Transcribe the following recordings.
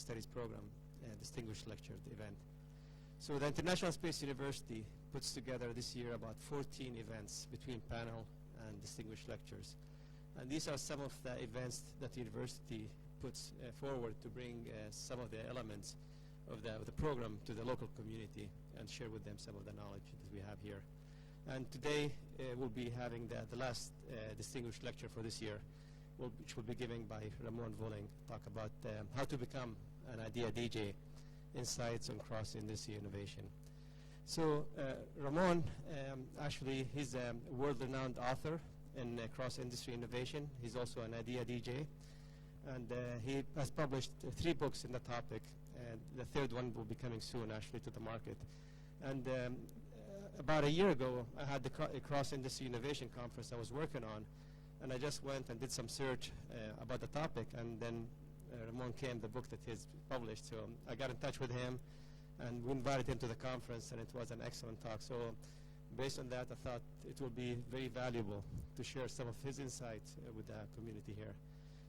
Studies program, distinguished lecture event. So the International Space University puts together this year about 14 events between panel and distinguished lectures. And these are some of the events that the university puts forward to bring some of the elements of the program to the local community and share with them some of the knowledge that we have here. And today we'll be having the last distinguished lecture for this year, which will be given by Ramon Vullings, talk about how to become an idea DJ, insights on cross-industry innovation. So Ramon, actually, he's a world-renowned author in cross-industry innovation. He's also an idea DJ, and he has published 3 books in the topic, and the 3rd one will be coming soon, actually, to the market. And about a year ago, I had the cross-industry innovation conference I was working on, and I just went and did some search about the topic, and then Ramon came, the book that he's published. So I got in touch with him, and we invited him to the conference, and it was an excellent talk. So based on that, I thought it would be very valuable to share some of his insights with the community here.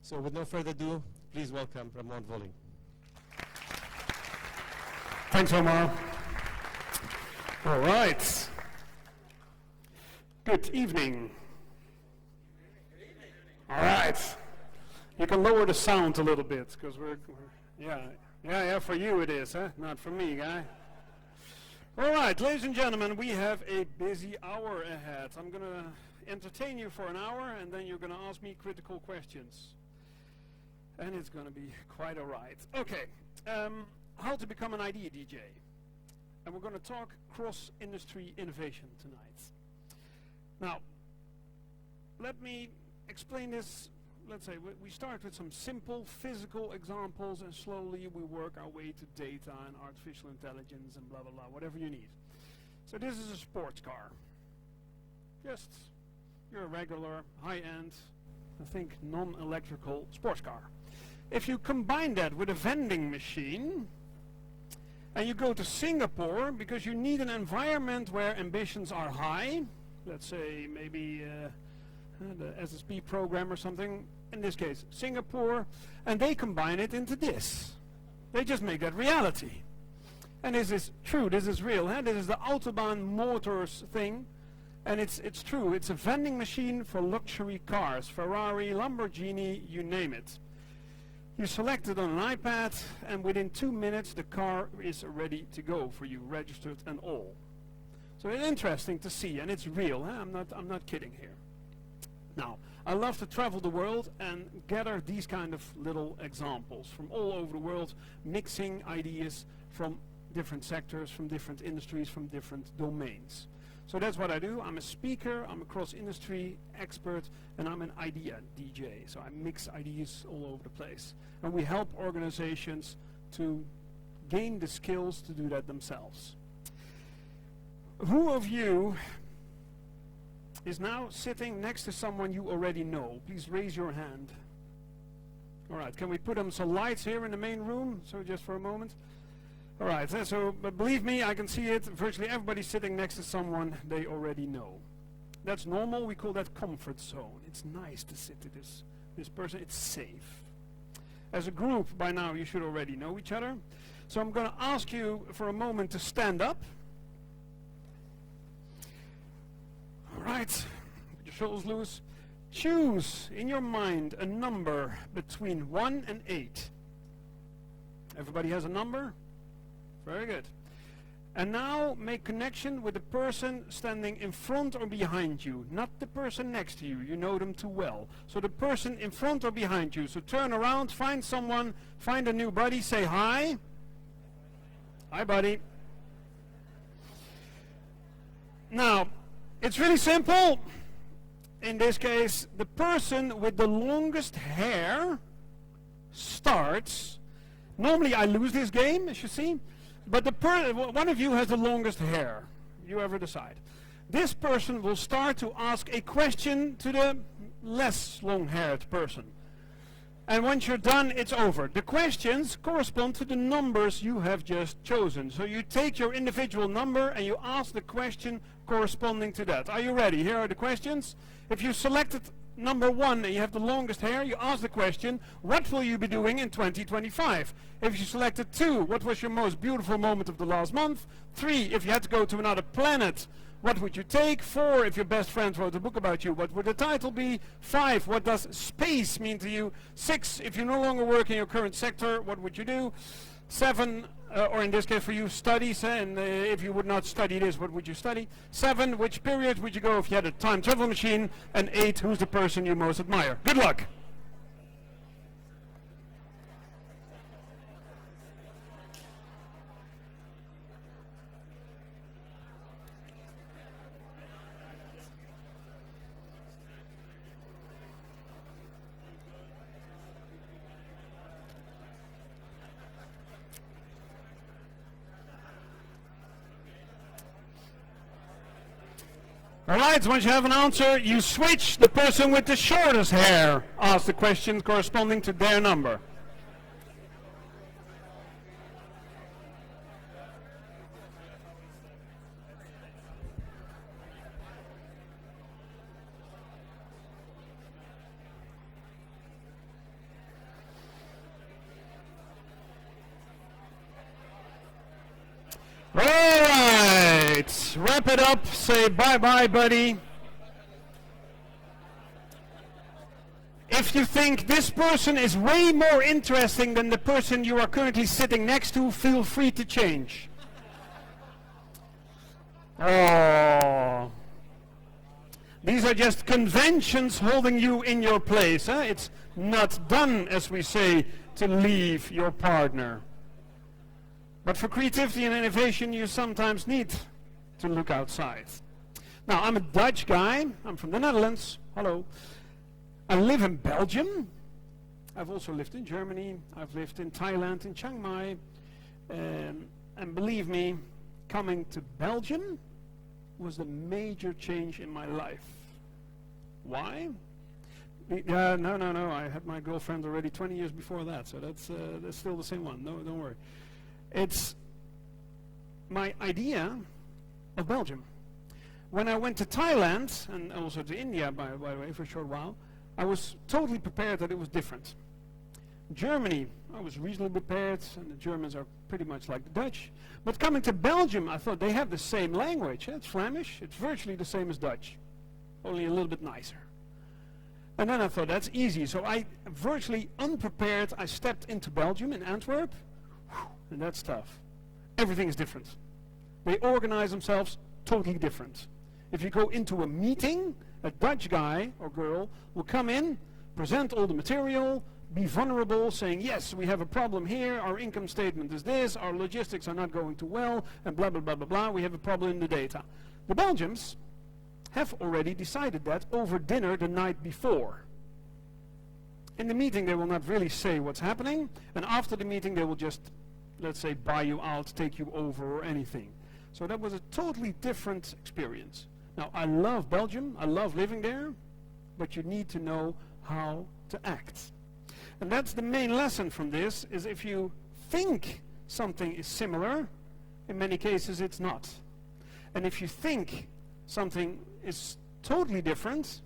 So with no further ado, please welcome Ramon Vullings. Thanks, Omar. All right. Good evening. All right. You can lower the sound a little bit, because we're yeah, for you it is, huh? Not for me, guy. All right, ladies and gentlemen, we have a busy hour ahead. I'm going to entertain you for an hour, and then you're going to ask me critical questions. And it's going to be quite all right. Okay, how to become an idea DJ. And we're going to talk cross-industry innovation tonight. Now, let me explain this. Let's say we start with some simple physical examples, and slowly we work our way to data and artificial intelligence and blah, blah, blah, whatever you need. So this is a sports car. Just your regular, high-end, I think non-electrical sports car. If you combine that with a vending machine, and you go to Singapore because you need an environment where ambitions are high, let's say maybe the SSP program or something, in this case Singapore, and they combine it into this. They just make that reality. And this is true, this is real. This is the Autobahn Motors thing, and it's true. It's a vending machine for luxury cars, Ferrari, Lamborghini, you name it. You select it on an iPad, and within 2 minutes the car is ready to go for you, registered and all. So it's interesting to see, and it's real. I'm not kidding here. Now, I love to travel the world and gather these kind of little examples from all over the world, mixing ideas from different sectors, from different industries, from different domains. So that's what I do. I'm a speaker, I'm a cross-industry expert, and I'm an idea DJ. So I mix ideas all over the place. And we help organizations to gain the skills to do that themselves. Who of you is now sitting next to someone you already know? Please raise your hand. All right, can we put on some lights here in the main room? So just for a moment. All right, but believe me, I can see it. Virtually everybody's sitting next to someone they already know. That's normal. We call that comfort zone. It's nice to sit to this person. It's safe. As a group, by now, you should already know each other. So I'm going to ask you for a moment to stand up. All right, put your shoulders loose. Choose in your mind a number between 1 and 8. Everybody has a number? Very good. And now make connection with the person standing in front or behind you, not the person next to you. You know them too well. So the person in front or behind you. So turn around, find someone, find a new buddy, say hi. Hi, buddy. Now, it's really simple. In this case, the person with the longest hair starts. Normally I lose this game, as you see. But one of you has the longest hair. You ever decide. This person will start to ask a question to the less long-haired person. And once you're done, it's over. The questions correspond to the numbers you have just chosen. So you take your individual number and you ask the question corresponding to that. Are you ready? Here are the questions. If you selected number 1 and you have the longest hair, you ask the question, what will you be doing in 2025? If you selected 2, what was your most beautiful moment of the last month? 3, if you had to go to another planet, what would you take? 4, if your best friend wrote a book about you, what would the title be? 5, what does space mean to you? 6, if you no longer work in your current sector, what would you do? 7, or in this case for you, studies, and if you would not study this, what would you study? 7, which period would you go if you had a time travel machine? And 8, who's the person you most admire? Good luck! Alright, once you have an answer, you switch. The person with the shortest hair asks the question corresponding to their number. Alright, wrap it up, say bye-bye, buddy. If you think this person is way more interesting than the person you are currently sitting next to, feel free to change. Oh. These are just conventions holding you in your place. Huh? It's not done, as we say, to leave your partner. But for creativity and innovation, you sometimes need to look outside. Now, I'm a Dutch guy. I'm from the Netherlands. Hello. I live in Belgium. I've also lived in Germany. I've lived in Thailand, in Chiang Mai. And believe me, coming to Belgium was a major change in my life. Why? No. I had my girlfriend already 20 years before that, so that's still the same one. No, don't worry. It's my idea of Belgium. When I went to Thailand, and also to India, by the way, for a short while, I was totally prepared that it was different. Germany, I was reasonably prepared, and the Germans are pretty much like the Dutch. But coming to Belgium, I thought they have the same language. It's Flemish. It's virtually the same as Dutch, only a little bit nicer. And then I thought, that's easy. So I, virtually unprepared, I stepped into Belgium, in Antwerp. And that's tough. Everything is different. They organize themselves totally different. If you go into a meeting, a Dutch guy or girl will come in, present all the material, be vulnerable, saying, yes, we have a problem here, our income statement is this, our logistics are not going too well, and blah, blah, blah, blah, blah, we have a problem in the data. The Belgians have already decided that over dinner the night before. In the meeting, they will not really say what's happening, and after the meeting, they will just, let's say, buy you out, take you over, or anything. So that was a totally different experience. Now, I love Belgium, I love living there, but you need to know how to act. And that's the main lesson from this, is if you think something is similar, in many cases it's not. And if you think something is totally different,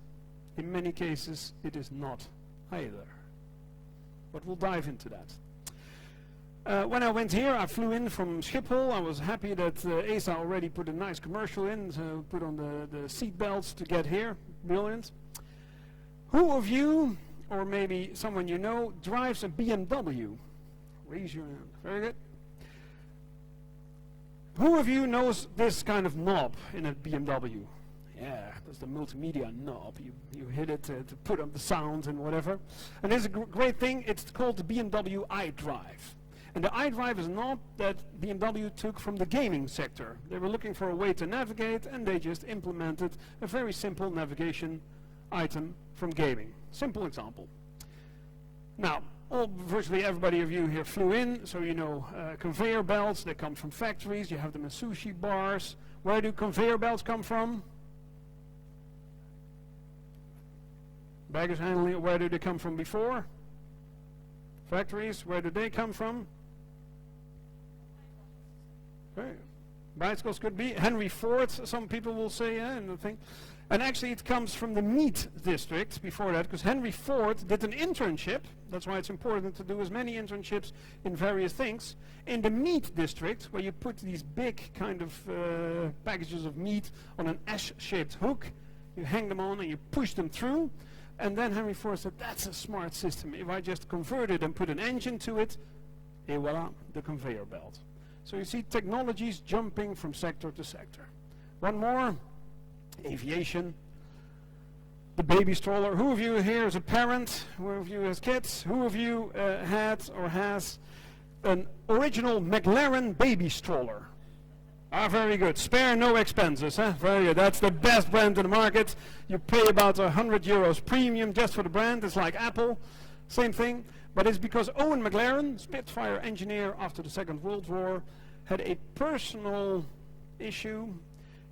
in many cases it is not either. But we'll dive into that. When I went here, I flew in from Schiphol. I was happy that ASA already put a nice commercial in, so put on the seat belts to get here. Brilliant. Who of you, or maybe someone you know, drives a BMW? Raise your hand. Very good. Who of you knows this kind of knob in a BMW? Yeah, that's the multimedia knob. You hit it to put up the sound and whatever. And there's a great thing. It's called the BMW iDrive. And the iDrive is a knob that BMW took from the gaming sector. They were looking for a way to navigate, and they just implemented a very simple navigation item from gaming. Simple example. Now, virtually everybody of you here flew in, so you know conveyor belts. They come from factories. You have them in sushi bars. Where do conveyor belts come from? Baggage handling. Where do they come from before? Factories. Where do they come from? Okay. Bicycles could be. Henry Ford, some people will say, and the thing. And actually it comes from the meat district before that, because Henry Ford did an internship, that's why it's important to do as many internships in various things, in the meat district, where you put these big kind of packages of meat on an S-shaped hook, you hang them on and you push them through, and then Henry Ford said, that's a smart system. If I just convert it and put an engine to it, et voila, the conveyor belt. So you see technologies jumping from sector to sector. One more. Aviation, the baby stroller. Who of you here is a parent? Who of you has kids? Who of you had or has an original McLaren baby stroller? Ah, very good. Spare no expenses, huh? Very good. That's the best brand in the market. You pay about €100 premium just for the brand. It's like Apple, same thing. But it's because Owen McLaren, Spitfire engineer after the Second World War, had a personal issue.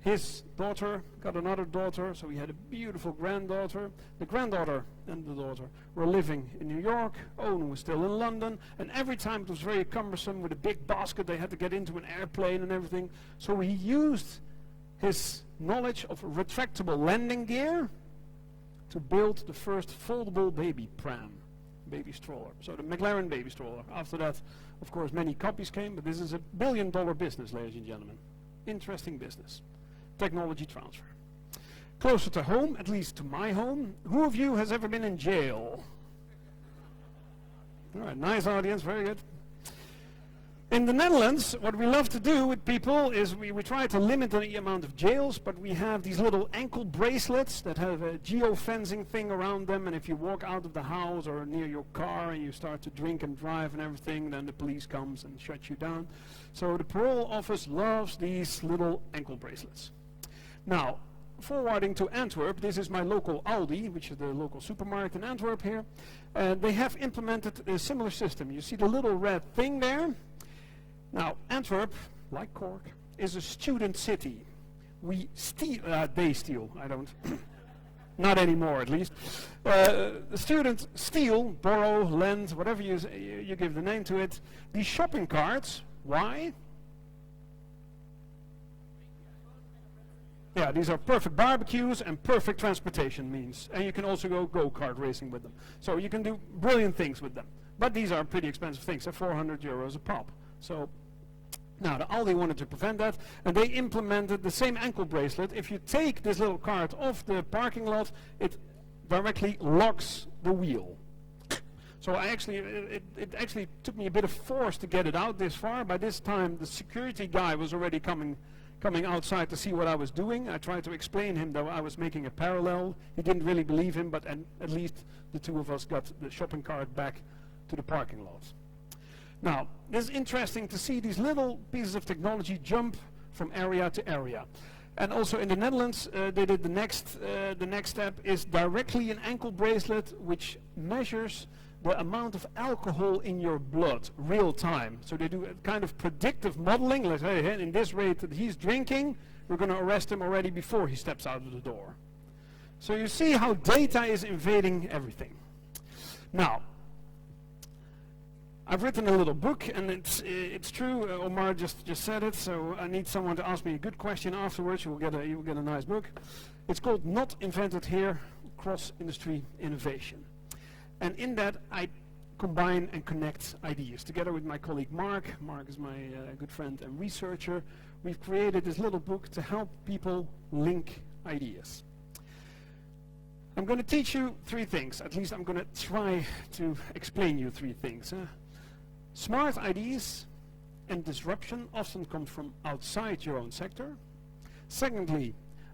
His daughter got another daughter, so he had a beautiful granddaughter. The granddaughter and the daughter were living in New York. Owen was still in London, and every time it was very cumbersome with a big basket. They had to get into an airplane and everything. So he used his knowledge of retractable landing gear to build the first foldable baby pram, baby stroller. So the McLaren baby stroller. After that, of course, many copies came, but this is a billion-dollar business, ladies and gentlemen. Interesting business. Technology transfer. Closer to home, at least to my home. Who of you has ever been in jail? All right, nice audience, very good. In the Netherlands, what we love to do with people is we try to limit the amount of jails, but we have these little ankle bracelets that have a geo-fencing thing around them, and if you walk out of the house or near your car and you start to drink and drive and everything, then the police comes and shuts you down. So the parole office loves these little ankle bracelets. Now, forwarding to Antwerp, this is my local Aldi, which is the local supermarket in Antwerp here. They have implemented a similar system. You see the little red thing there? Now, Antwerp, like Cork, is a student city. We steal, they steal, I don't, not anymore at least. The students steal, borrow, lend, whatever you give the name to it, these shopping carts. Why? Yeah, these are perfect barbecues and perfect transportation means. And you can also go go-kart racing with them. So you can do brilliant things with them. But these are pretty expensive things. They're €400 a pop. So now the Aldi wanted to prevent that, and they implemented the same ankle bracelet. If you take this little cart off the parking lot, it directly locks the wheel. So it actually took me a bit of force to get it out this far. By this time, the security guy was already coming outside to see what I was doing. I tried to explain him that I was making a parallel. He didn't really believe him, but at least the two of us got the shopping cart back to the parking lot. Now, this is interesting to see these little pieces of technology jump from area to area. And also in the Netherlands, they did the next step is directly an ankle bracelet which measures the amount of alcohol in your blood, real time. So they do a kind of predictive modeling, like, hey, in this rate that he's drinking, we're going to arrest him already before he steps out of the door. So you see how data is invading everything. Now, I've written a little book, and it's true, Omar just said it, so I need someone to ask me a good question afterwards. You will get a nice book. It's called Not Invented Here, Cross-Industry Innovation. And in that, I combine and connect ideas. Together with my colleague Mark is my good friend and researcher, we've created this little book to help people link ideas. I'm going to teach you three things. At least I'm going to try to explain you three things. Smart ideas and disruption often come from outside your own sector. Secondly,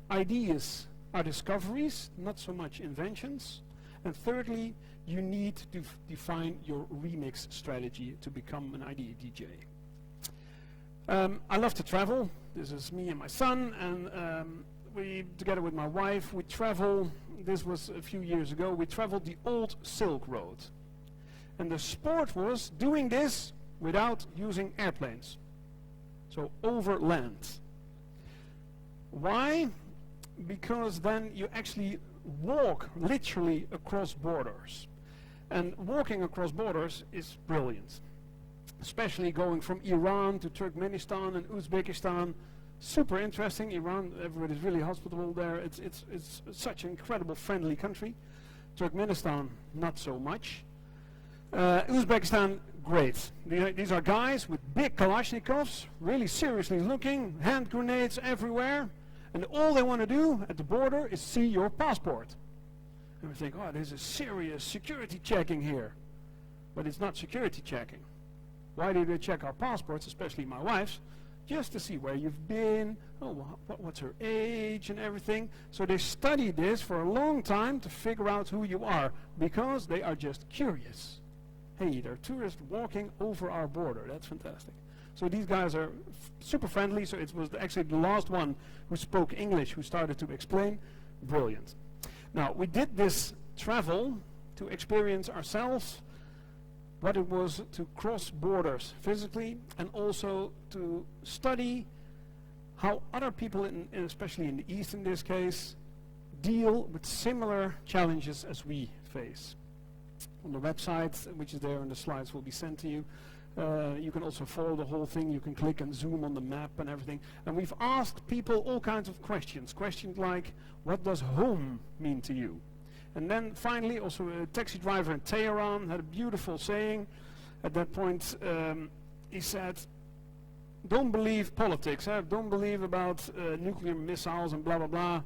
ideas are discoveries, not so much inventions. And thirdly, you need to define your remix strategy to become an idea DJ. I love to travel. This is me and my son, and we, together with my wife, we travel. This was a few years ago. We traveled the old Silk Road. And the sport was doing this without using airplanes. So over land. Why? Because then you actually walk literally across borders. And walking across borders is brilliant. Especially going from Iran to Turkmenistan and Uzbekistan. Super interesting. Iran, everybody's really hospitable there. It's such an incredible friendly country. Turkmenistan, not so much. Uzbekistan, great. These are guys with big Kalashnikovs, really seriously looking, hand grenades everywhere, and all they want to do at the border is see your passport. And we think, oh, there's a serious security checking here. But it's not security checking. Why do they check our passports, especially my wife's? Just to see where you've been, what's her age and everything. So they study this for a long time to figure out who you are, because they are just curious. Hey, there are tourists walking over our border. That's fantastic. So these guys are super friendly. So it was actually the last one who spoke English who started to explain. Brilliant. Now, we did this travel to experience ourselves what it was to cross borders physically, and also to study how other people, especially in the East in this case, deal with similar challenges as we face. On the website, which is there, and the slides will be sent to you, you can also follow the whole thing. You can click and zoom on the map and everything. And we've asked people all kinds of questions. Questions like, what does home mean to you? And then finally, also a taxi driver in Tehran had a beautiful saying. At that point, he said, don't believe politics. Don't believe about nuclear missiles and blah, blah, blah.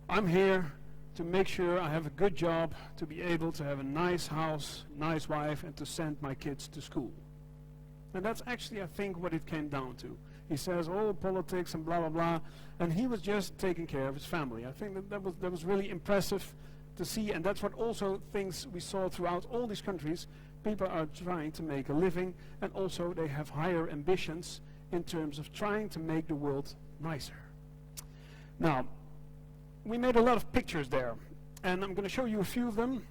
I'm here to make sure I have a good job, to be able to have a nice house, nice wife, and to send my kids to school. And that's actually, I think, what it came down to. He says, oh, politics and blah, blah, blah. And he was just taking care of his family. I think that was really impressive to see, and that's what also things we saw throughout all these countries. People are trying to make a living, and also they have higher ambitions in terms of trying to make the world nicer. Now, we made a lot of pictures there, and I'm going to show you a few of them.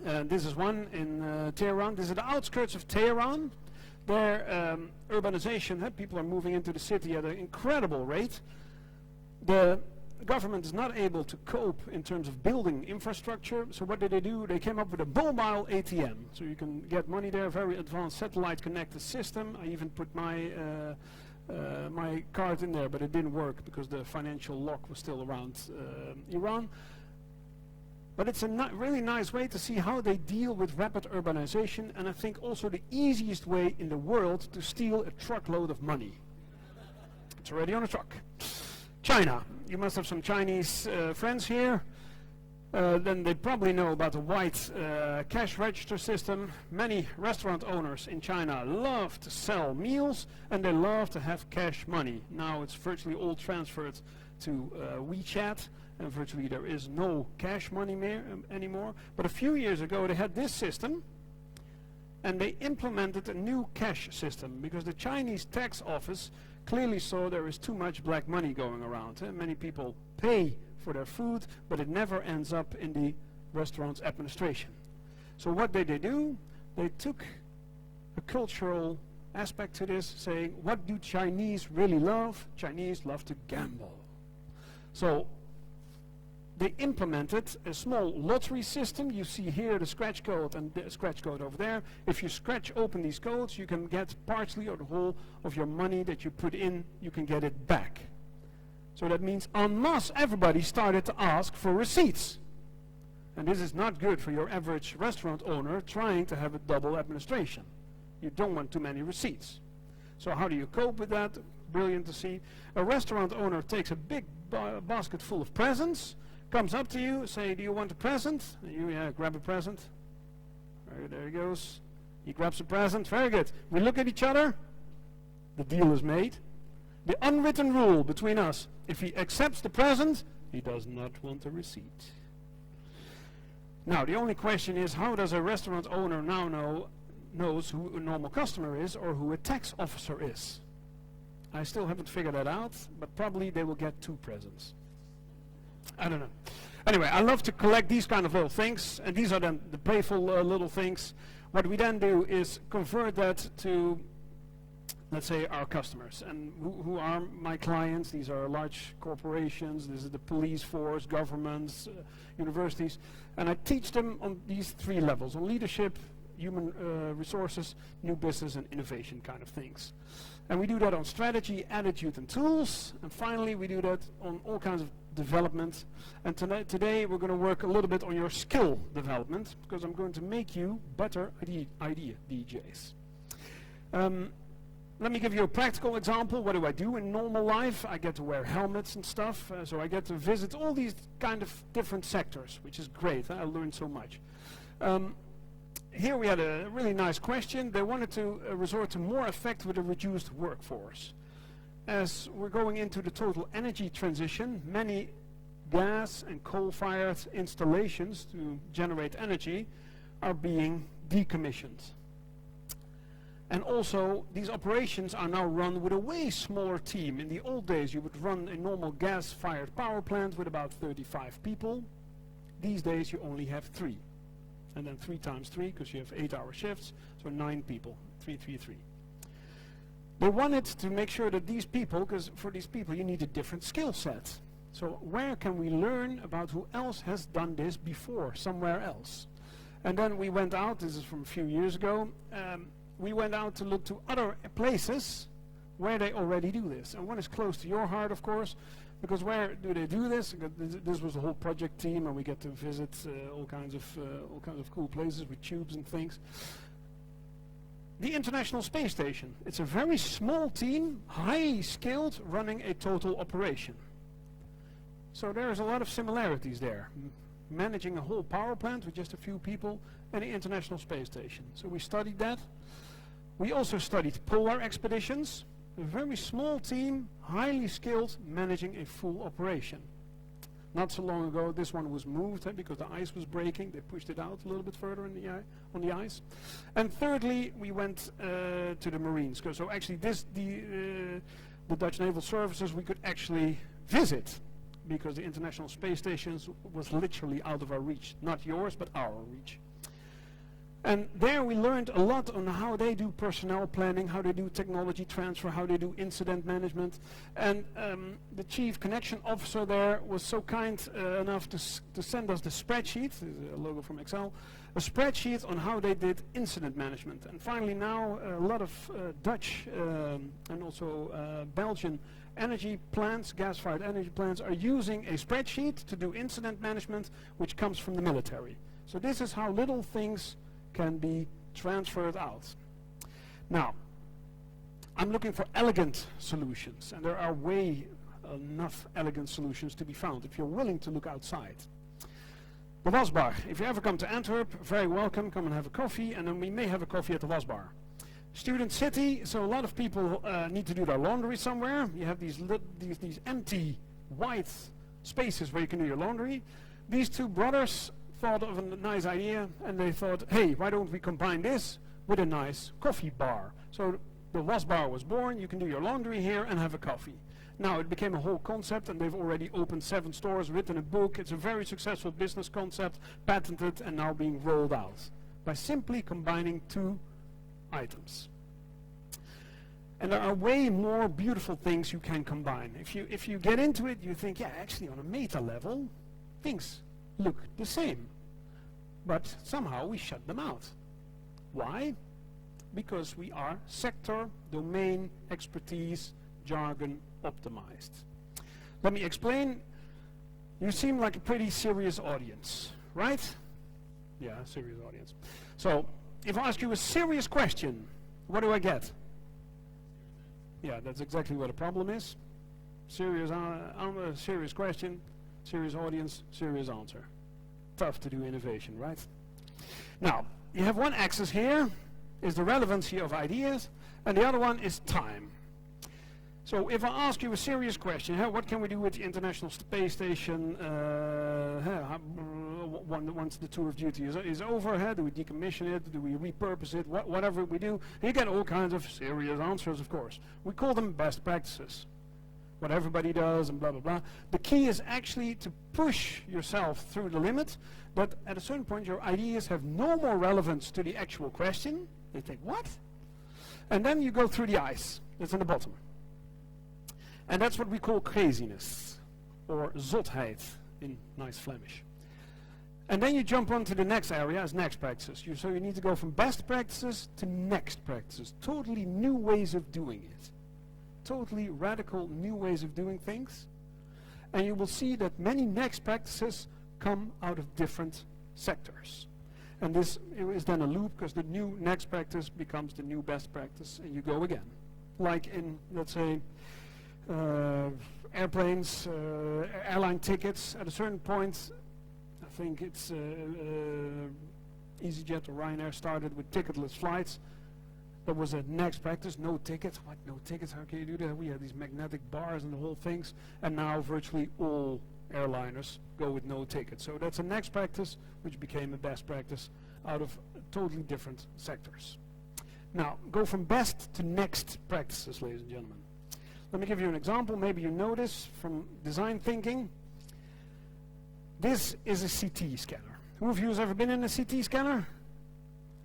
This is one in Tehran. This is the outskirts of Tehran. There, urbanization, people are moving into the city at an incredible rate. The government is not able to cope in terms of building infrastructure, so what did they do? They came up with a mobile ATM, so you can get money there, very advanced satellite connected system. I even put my my card in there, but it didn't work because the financial lock was still around Iran. But it's a really nice way to see how they deal with rapid urbanization, and I think also the easiest way in the world to steal a truckload of money. It's already on a truck. China. You must have some Chinese friends here. Then they probably know about the white cash register system. Many restaurant owners in China love to sell meals, and they love to have cash money. Now it's virtually all transferred to WeChat, and virtually there is no cash money anymore. But a few years ago they had this system, and they implemented a new cash system because the Chinese tax office clearly saw there is too much black money going around. Many people pay for their food, but it never ends up in the restaurant's administration. So what did they do? They took a cultural aspect to this, saying, what do Chinese really love? Chinese love to gamble. So they implemented a small lottery system. You see here the scratch code and the scratch code over there. If you scratch open these codes, you can get partially or the whole of your money that you put in, you can get it back. So that means en masse everybody started to ask for receipts. And this is not good for your average restaurant owner trying to have a double administration. You don't want too many receipts. So how do you cope with that? Brilliant to see. A restaurant owner takes a big basket full of presents, comes up to you, say, do you want a present? And you grab a present. There he goes. He grabs a present. Very good. We look at each other. The deal is made. The unwritten rule between us, if he accepts the present, he does not want a receipt. Now, the only question is, how does a restaurant owner now knows who a normal customer is or who a tax officer is? I still haven't figured that out, but probably they will get 2 presents. I don't know. Anyway, I love to collect these kind of little things, and these are then the playful little things. What we then do is convert that to, let's say, our customers. And who are my clients? These are large corporations. This is the police force, governments, universities. And I teach them on these 3 levels, on leadership, human resources, new business and innovation kind of things. And we do that on strategy, attitude and tools. And finally, we do that on all kinds of development. And today we're going to work a little bit on your skill development, because I'm going to make you better idea DJs. Let me give you a practical example. What do I do in normal life? I get to wear helmets and stuff, so I get to visit all these kind of different sectors, which is great. I learned so much. Here we had a really nice question. They wanted to resort to more effect with a reduced workforce. As we're going into the total energy transition, many gas and coal-fired installations to generate energy are being decommissioned. And also, these operations are now run with a way smaller team. In the old days, you would run a normal gas-fired power plant with about 35 people. These days, you only have 3. And then 3 times 3, because you have 8-hour shifts, so 9 people, 3, 3, 3. They wanted to make sure that these people, because for these people you need a different skill set. So where can we learn about who else has done this before, somewhere else? And then we went out, this is from a few years ago, we went out to look to other places where they already do this. And one is close to your heart, of course, because where do they do this? This was a whole project team, and we get to visit all kinds of cool places with tubes and things. The International Space Station. It's a very small team, highly skilled, running a total operation. So there's a lot of similarities there. Managing a whole power plant with just a few people and the International Space Station. So we studied that. We also studied polar expeditions. A very small team, highly skilled, managing a full operation. Not so long ago, this one was moved because the ice was breaking. They pushed it out a little bit further on the ice. And thirdly, we went to the Marines. So actually, the Dutch Naval Services we could actually visit, because the International Space Station was literally out of our reach. Not yours, but our reach. And there we learned a lot on how they do personnel planning, how they do technology transfer, how they do incident management. And the chief connection officer there was so kind enough to send us the spreadsheet, a logo from Excel, a spreadsheet on how they did incident management. And finally now a lot of Dutch and also Belgian energy plants, gas-fired energy plants, are using a spreadsheet to do incident management, which comes from the military. So this is how little things can be transferred out. Now, I'm looking for elegant solutions, and there are way enough elegant solutions to be found if you're willing to look outside. The Wasbar. If you ever come to Antwerp, very welcome. Come and have a coffee, and then we may have a coffee at the Wasbar. Student city, so a lot of people need to do their laundry somewhere. You have these empty white spaces where you can do your laundry. These two brothers thought of a nice idea, and they thought, hey, why don't we combine this with a nice coffee bar? So the Wasbar was born. You can do your laundry here and have a coffee. Now it became a whole concept, and they've already opened 7 stores, written a book. It's a very successful business concept, patented and now being rolled out by simply combining 2 items. And there are way more beautiful things you can combine. If you get into it, you think, yeah, actually on a meta level, things look the same. But somehow we shut them out. Why? Because we are sector, domain, expertise, jargon optimized. Let me explain. You seem like a pretty serious audience, right? Yeah, serious audience. So, if I ask you a serious question, what do I get? Yeah, that's exactly what the problem is. Serious question, serious audience, serious answer. Tough to do innovation, right? Now, you have one axis here, is the relevancy of ideas, and the other one is time. So if I ask you a serious question, what can we do with the International Space Station once the tour of duty is over? Do we decommission it? Do we repurpose it? Whatever we do, you get all kinds of serious answers, of course. We call them best practices. What everybody does and blah, blah, blah. The key is actually to push yourself through the limit, but at a certain point your ideas have no more relevance to the actual question. You think, what? And then you go through the ice. It's in the bottom. And that's what we call craziness, or zotheid in nice Flemish. And then you jump on to the next area as next practices. So you need to go from best practices to next practices. Totally new ways of doing it. Totally radical new ways of doing things. And you will see that many next practices come out of different sectors. And this is then a loop, because the new next practice becomes the new best practice, and you go again. Like in, let's say, airplanes, airline tickets. At a certain point, I think it's EasyJet or Ryanair started with ticketless flights. There was a next practice, no tickets. What, no tickets? How can you do that? We had these magnetic bars and the whole things. And now virtually all airliners go with no tickets. So that's a next practice, which became a best practice out of totally different sectors. Now, go from best to next practices, ladies and gentlemen. Let me give you an example. Maybe you know this from design thinking. This is a CT scanner. Who of you has ever been in a CT scanner?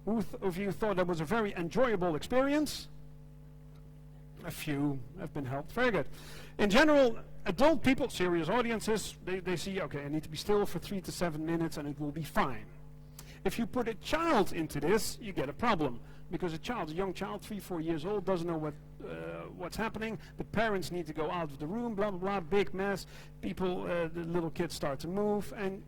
Who of you thought that was a very enjoyable experience? A few have been helped. Very good. In general, adult people, serious audiences, they see, okay, I need to be still for 3 to 7 minutes and it will be fine. If you put a child into this, you get a problem. Because a young child, 3, 4 years old, doesn't know what's happening. The parents need to go out of the room, blah, blah, blah, big mess. People, the little kids start to move, and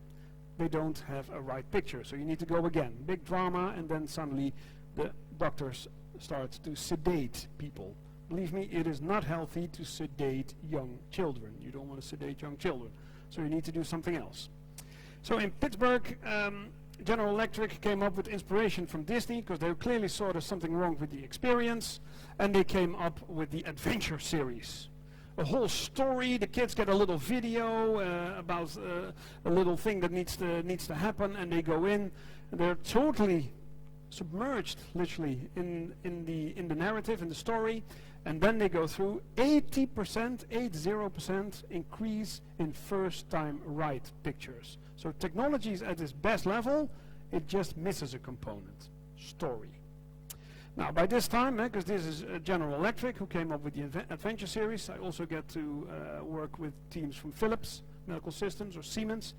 they don't have a right picture. So you need to go again. Big drama, and then suddenly the doctors start to sedate people. Believe me, it is not healthy to sedate young children. You don't want to sedate young children. So you need to do something else. So in Pittsburgh, General Electric came up with inspiration from Disney, because they clearly saw there's something wrong with the experience, and they came up with the Adventure series. A whole story, the kids get a little video about a little thing that needs to happen, and they go in, and they're totally submerged, literally, in the narrative, in the story, and then they go through 80% increase in first-time right pictures. So technology is at its best level, it just misses a component, story. Now by this time, because this is General Electric who came up with the Adventure series, I also get to work with teams from Philips Medical Systems or Siemens.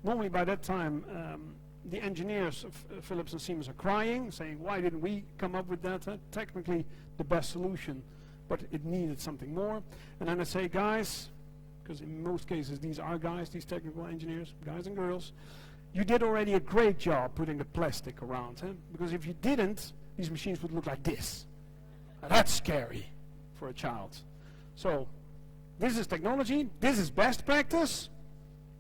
Normally by that time, the engineers of Philips and Siemens are crying, saying, why didn't we come up with that? Technically the best solution, but it needed something more. And then I say, guys, because in most cases these are guys, these technical engineers, guys and girls, you did already a great job putting the plastic around. Because if you didn't, these machines would look like this. Now that's scary for a child. So this is technology, this is best practice,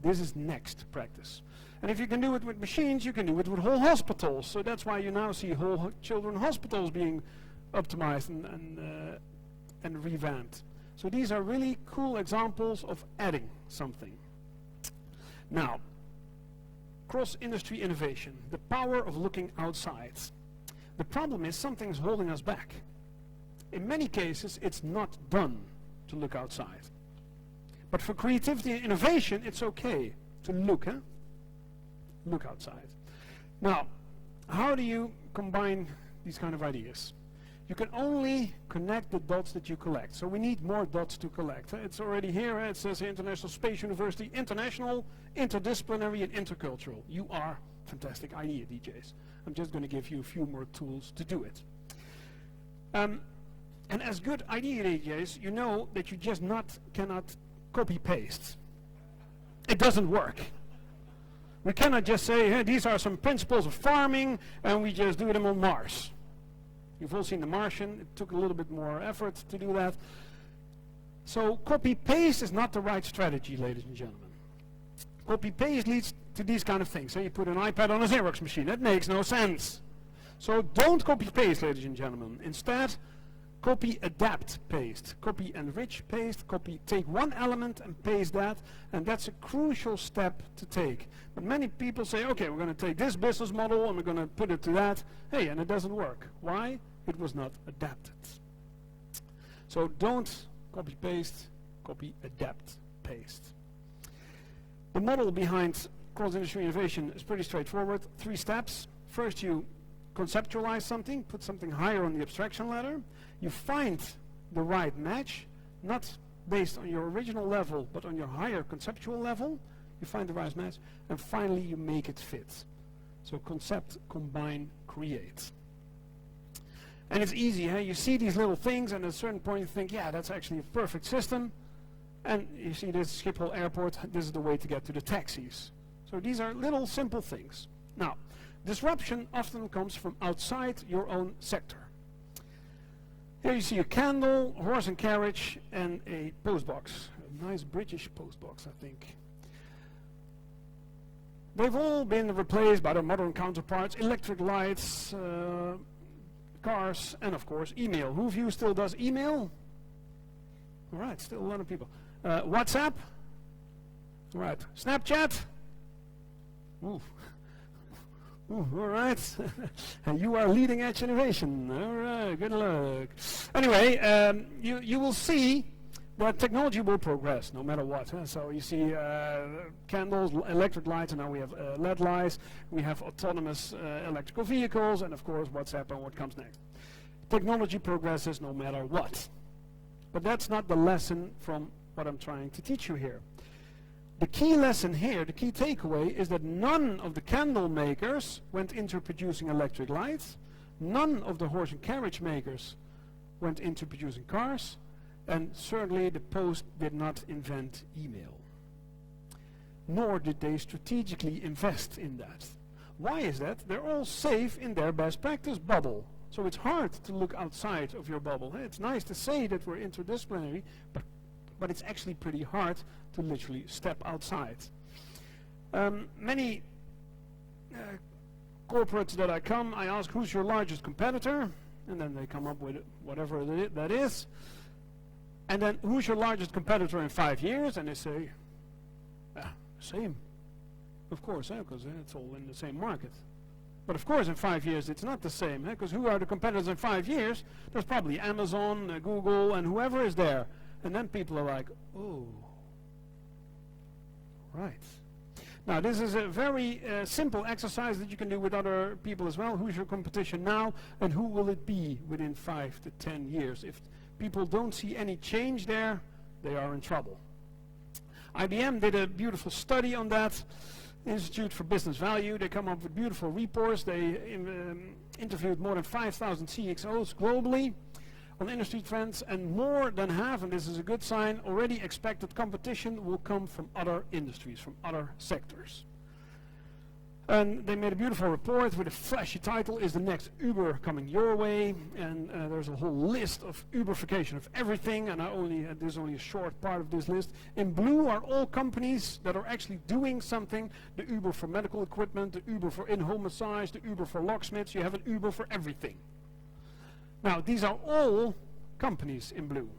this is next practice. And if you can do it with machines, you can do it with whole hospitals. So that's why you now see whole children hospitals being optimized and revamped. So these are really cool examples of adding something. Now, cross-industry innovation, the power of looking outside. The problem is something's holding us back. In many cases, it's not done to look outside. But for creativity and innovation, it's okay to look outside. Now, how do you combine these kind of ideas? You can only connect the dots that you collect. So we need more dots to collect. It's already here. It says International Space University, international, interdisciplinary, and intercultural. You are fantastic idea DJs. I'm just going to give you a few more tools to do it. And as good idea DJs, you know that you just cannot copy-paste. It doesn't work. We cannot just say, hey, these are some principles of farming, and we just do them on Mars. You've all seen The Martian. It took a little bit more effort to do that. So copy-paste is not the right strategy, ladies and gentlemen. Copy-paste leads to these kind of things. So you put an iPad on a Xerox machine. That makes no sense. So don't copy-paste, ladies and gentlemen. Instead, copy-adapt-paste. Copy-enrich-paste. Take one element and paste that. And that's a crucial step to take. But many people say, okay, we're going to take this business model and we're going to put it to that. Hey, and it doesn't work. Why? It was not adapted. So don't copy-paste, copy-adapt-paste. The model behind cross-industry innovation is pretty straightforward. 3 steps. First, you conceptualize something, put something higher on the abstraction ladder. You find the right match, not based on your original level, but on your higher conceptual level. you find the right match, and finally you make it fit. So concept, combine, create. And it's easy, huh? You see these little things, and at a certain point you think, yeah, that's actually a perfect system. And you see this Schiphol Airport, this is the way to get to the taxis. So these are little simple things. Now, disruption often comes from outside your own sector. Here you see a candle, a horse and carriage, and a postbox. A nice British postbox, I think. They've all been replaced by their modern counterparts, electric lights, cars, and of course email. Who of you still does email? All right, still a lot of people. WhatsApp? All right. Snapchat? Ooh. Ooh, all right. And you are leading edge innovation. All right, good luck. Anyway, you will see that technology will progress no matter what. Huh? So you see candles, electric lights, and now we have LED lights. We have autonomous electrical vehicles, and of course WhatsApp and what comes next. Technology progresses no matter what. But that's not the lesson from what I'm trying to teach you here. The key lesson here, the key takeaway, is that none of the candle makers went into producing electric lights. None of the horse and carriage makers went into producing cars. And certainly the Post did not invent email. Nor did they strategically invest in that. Why is that? They're all safe in their best practice bubble. So it's hard to look outside of your bubble. It's nice to say that we're interdisciplinary, but it's actually pretty hard to literally step outside. Many corporates that I ask, who's your largest competitor? And then they come up with whatever that is. And then, who's your largest competitor in 5 years? And they say, same. Of course, because it's all in the same market. But of course, in 5 years, it's not the same. Because who are the competitors in 5 years? There's probably Amazon, Google, and whoever is there. And then people are like, oh, right. Now, this is a very simple exercise that you can do with other people as well. Who's your competition now, and who will it be within 5 to 10 years? If people don't see any change there, they are in trouble. IBM did a beautiful study on that. Institute for Business Value, they come up with beautiful reports. They interviewed more than 5,000 CXOs globally on industry trends, and more than half, and this is a good sign, already expect that competition will come from other industries, from other sectors. And they made a beautiful report with a flashy title, Is the Next Uber Coming Your Way? And there's a whole list of Uberification of everything, and there's only a short part of this list. In blue are all companies that are actually doing something. The Uber for medical equipment, the Uber for in-home massage, the Uber for locksmiths. You have an Uber for everything. Now, these are all companies in blue.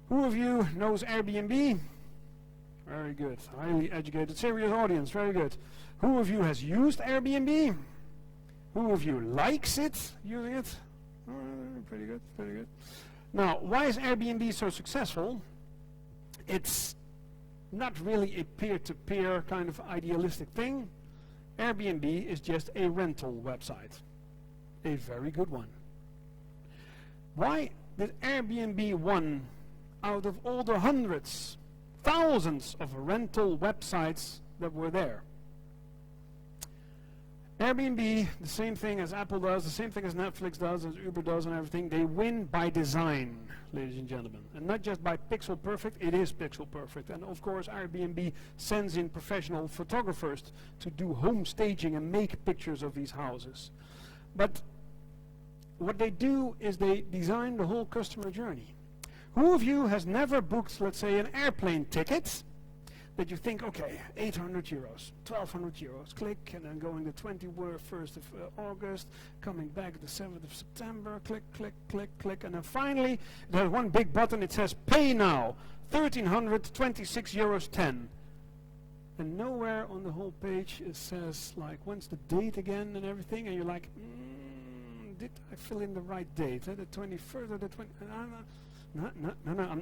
Who of you knows Airbnb? Very good. Highly educated, serious audience. Very good. Who of you has used Airbnb? Who of you likes it, using it? Pretty good, pretty good. Now, why is Airbnb so successful? It's not really a peer-to-peer kind of idealistic thing. Airbnb is just a rental website. A very good one. Why did Airbnb win out of all the hundreds, thousands of rental websites that were there? Airbnb, the same thing as Apple does, the same thing as Netflix does, as Uber does and everything, they win by design, ladies and gentlemen. And not just by pixel perfect, it is pixel perfect. And of course Airbnb sends in professional photographers to do home staging and make pictures of these houses. But what they do is they design the whole customer journey. Who of you has never booked, let's say, an airplane ticket that you think, okay, 800 euros, 1,200 euros, click, and then going the 21st of August, coming back the 7th of September, click, click, click, click, and then finally there's one big button, it says pay now, 1,326 euros 10. And nowhere on the whole page it says, like, when's the date again and everything, and you're like, did I fill in the right date? The 21st or the 20th? No,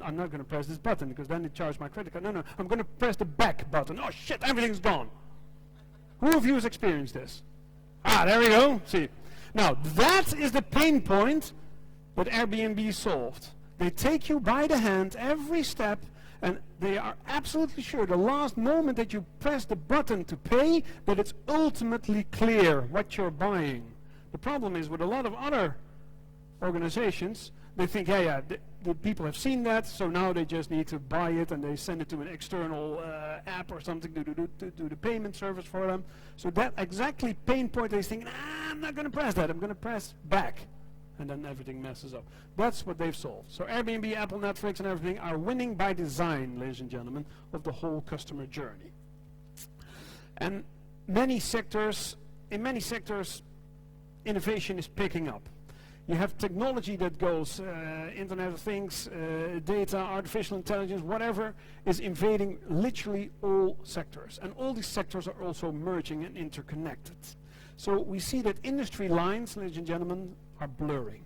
I'm not going to press this button because then it charges my credit card. No, I'm going to press the back button. Oh shit, everything's gone. Who of you has experienced this? There we go. See. Now, that is the pain point that Airbnb solved. They take you by the hand every step, And they are absolutely sure the last moment that you press the button to pay, that it's ultimately clear what you're buying. The problem is with a lot of other organizations, they think, the people have seen that, so now they just need to buy it and they send it to an external app or something to do the payment service for them. So that exactly pain point, they think, I'm not going to press that, I'm going to press back. And then everything messes up. That's what they've solved. So Airbnb, Apple, Netflix, and everything are winning by design, ladies and gentlemen, of the whole customer journey. And in many sectors, innovation is picking up. You have technology that goes, Internet of Things, data, artificial intelligence, whatever, is invading literally all sectors. And all these sectors are also merging and interconnected. So we see that industry lines, ladies and gentlemen, are blurring.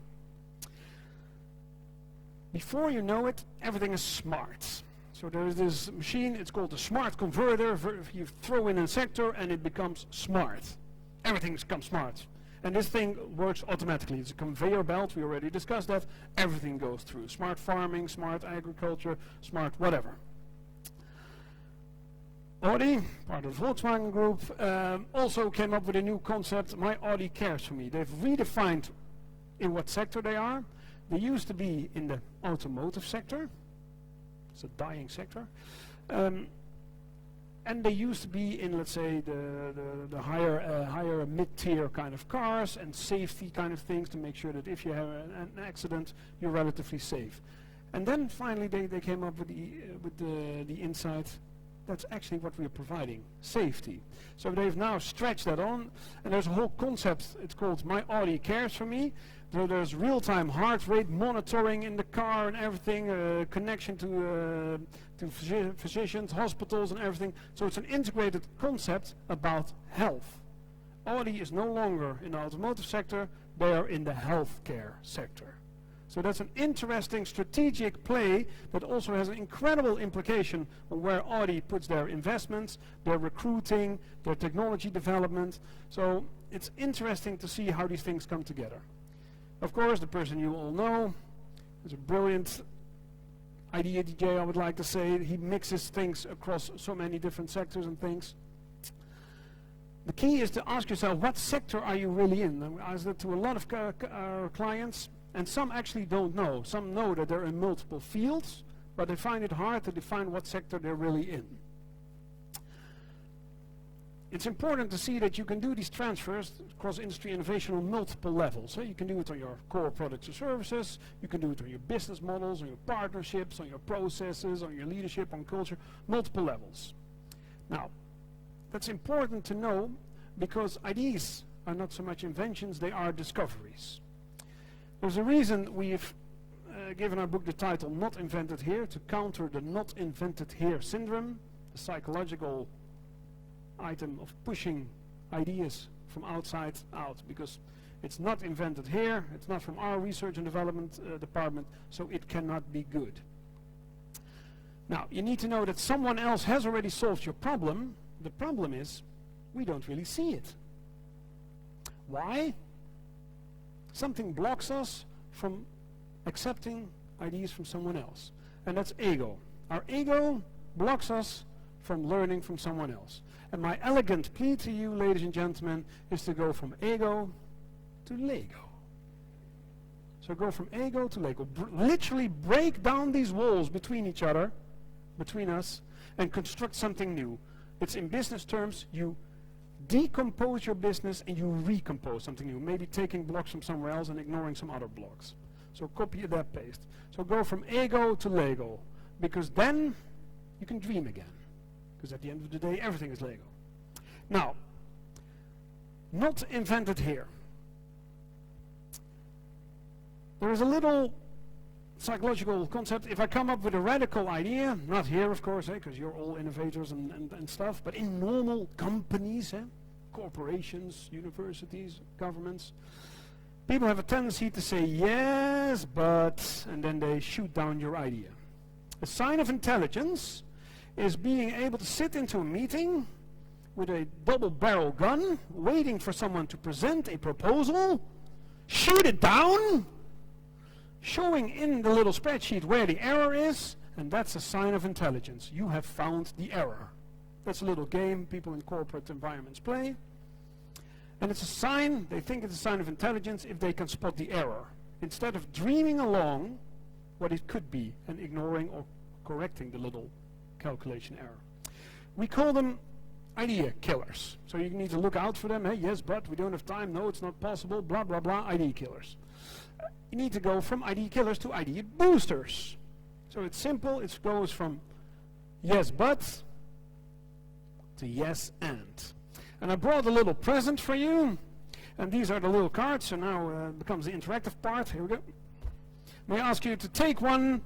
Before you know it, everything is smart. So there is this machine, it's called a smart converter. You throw in a sector and it becomes smart. Everything becomes smart. And this thing works automatically. It's a conveyor belt, we already discussed that. Everything goes through. Smart farming, smart agriculture, smart whatever. Audi, part of the Volkswagen Group, also came up with a new concept, My Audi Cares For Me. They've redefined in what sector they are. They used to be in the automotive sector. It's a dying sector. And they used to be in, let's say, the higher mid-tier kind of cars and safety kind of things to make sure that if you have an accident, you're relatively safe. And then finally they came up with the insight, that's actually what we're providing, safety. So they've now stretched that on, and there's a whole concept, it's called My Audi Cares For Me. So there's real-time heart rate monitoring in the car and everything, connection to physicians, hospitals and everything. So it's an integrated concept about health. Audi is no longer in the automotive sector, they are in the healthcare sector. So that's an interesting strategic play that also has an incredible implication on where Audi puts their investments, their recruiting, their technology development. So it's interesting to see how these things come together. Of course, the person you all know is a brilliant idea DJ, I would like to say. He mixes things across so many different sectors and things. The key is to ask yourself, what sector are you really in? I asked that to a lot of our clients, and some actually don't know. Some know that they're in multiple fields, but they find it hard to define what sector they're really in. It's important to see that you can do these transfers across industry innovation on multiple levels. So you can do it on your core products or services, you can do it on your business models, on your partnerships, on your processes, on your leadership, on culture, multiple levels. Now, that's important to know because ideas are not so much inventions, they are discoveries. There's a reason we've given our book the title Not Invented Here, to counter the not invented here syndrome, the psychological item of pushing ideas from outside out, because it's not invented here, it's not from our research and development department, so it cannot be good. Now, you need to know that someone else has already solved your problem. The problem is, we don't really see it. Why? Something blocks us from accepting ideas from someone else, and that's ego. Our ego blocks us from learning from someone else. And my elegant plea to you, ladies and gentlemen, is to go from ego to Lego. So go from ego to Lego. Literally break down these walls between each other, between us, and construct something new. It's in business terms, you decompose your business and you recompose something new. Maybe taking blocks from somewhere else and ignoring some other blocks. So copy that, paste. So go from ego to Lego, because then you can dream again. Because at the end of the day, everything is Lego. Now, not invented here. There is a little psychological concept. If I come up with a radical idea, not here of course, because you're all innovators and stuff, but in normal companies, corporations, universities, governments, people have a tendency to say yes, but, and then they shoot down your idea. A sign of intelligence is being able to sit into a meeting with a double-barrel gun, waiting for someone to present a proposal, shoot it down, showing in the little spreadsheet where the error is, and that's a sign of intelligence. You have found the error. That's a little game people in corporate environments play. And it's a sign, they think it's a sign of intelligence if they can spot the error, instead of dreaming along what it could be and ignoring or correcting the little calculation error. We call them idea killers. So you need to look out for them. Hey, yes, but we don't have time. No, it's not possible. Blah, blah, blah. Idea killers. You need to go from idea killers to idea boosters. So it's simple. It goes from yes, but to yes, and. And I brought a little present for you. And these are the little cards. So now becomes the interactive part. Here we go. May I ask you to take one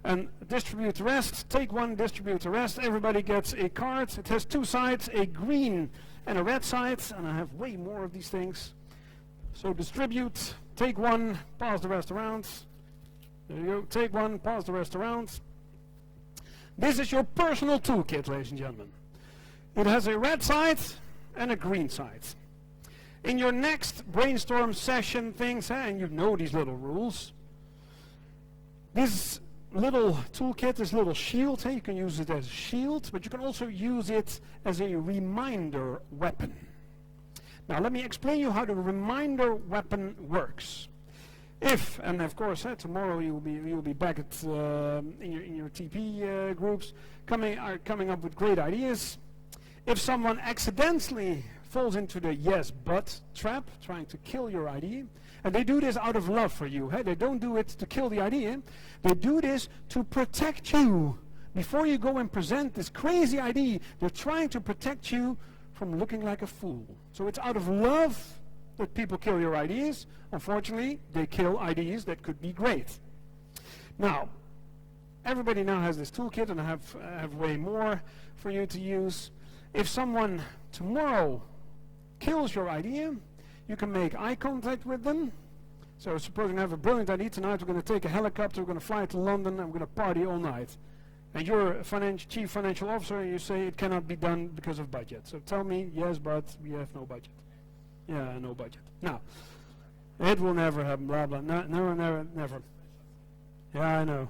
and distribute the rest. Take one, distribute the rest. Everybody gets a card. It has two sides, a green and a red side. And I have way more of these things. So distribute. Take one, pass the rest around. There you go. Take one, pass the rest around. This is your personal toolkit, ladies and gentlemen. It has a red side and a green side. In your next brainstorm session things, and you know these little rules, this little toolkit, this little shield, you can use it as a shield, but you can also use it as a reminder weapon. Now let me explain you how the reminder weapon works. If, and of course tomorrow you'll be back at in your TP groups coming up with great ideas. If someone accidentally falls into the yes but trap, trying to kill your idea, and they do this out of love for you, they don't do it to kill the idea, they do this to protect you. Before you go and present this crazy idea, they're trying to protect you from looking like a fool. So it's out of love that people kill your ideas. Unfortunately, they kill ideas that could be great. Now, everybody now has this toolkit, and I have way more for you to use. If someone tomorrow kills your idea, you can make eye contact with them. So supposing I have a brilliant idea tonight, we're going to take a helicopter, we're going to fly to London, and we're going to party all night. And you're a chief financial officer, and you say it cannot be done because of budget. So tell me, yes, but we have no budget. Yeah, no budget. Now, it will never happen, blah, blah. No, never. Yeah, I know.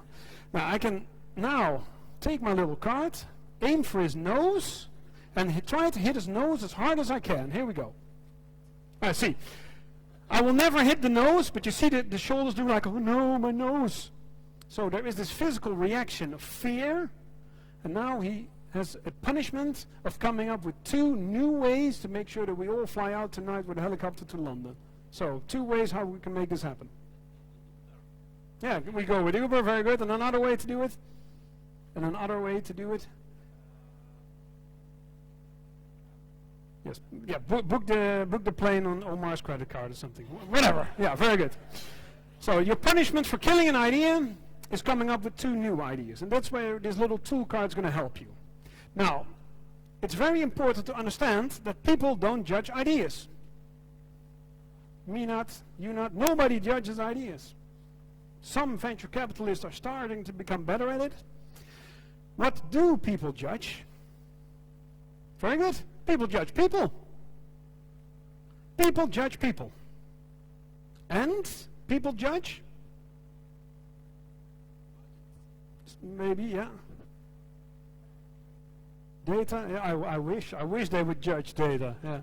Now, I can now take my little card, aim for his nose, and try to hit his nose as hard as I can. Here we go. See, I will never hit the nose, but you see the shoulders do like, oh no, my nose. So there is this physical reaction of fear, and now he has a punishment of coming up with 2 new ways to make sure that we all fly out tonight with a helicopter to London. So 2 ways how we can make this happen. Yeah, we go with Uber, very good, and another way to do it. And another way to do it. Yes, yeah, book the plane on Omar's credit card or something. Whatever, yeah, very good. So your punishment for killing an idea is coming up with 2 new ideas, and that's where this little tool card is going to help you. Now, it's very important to understand that people don't judge ideas. Me not, you not, nobody judges ideas. Some venture capitalists are starting to become better at it. What do people judge? Very good. People judge people. People judge people. And people judge? Maybe, yeah. Data, yeah, I wish they would judge data, yeah.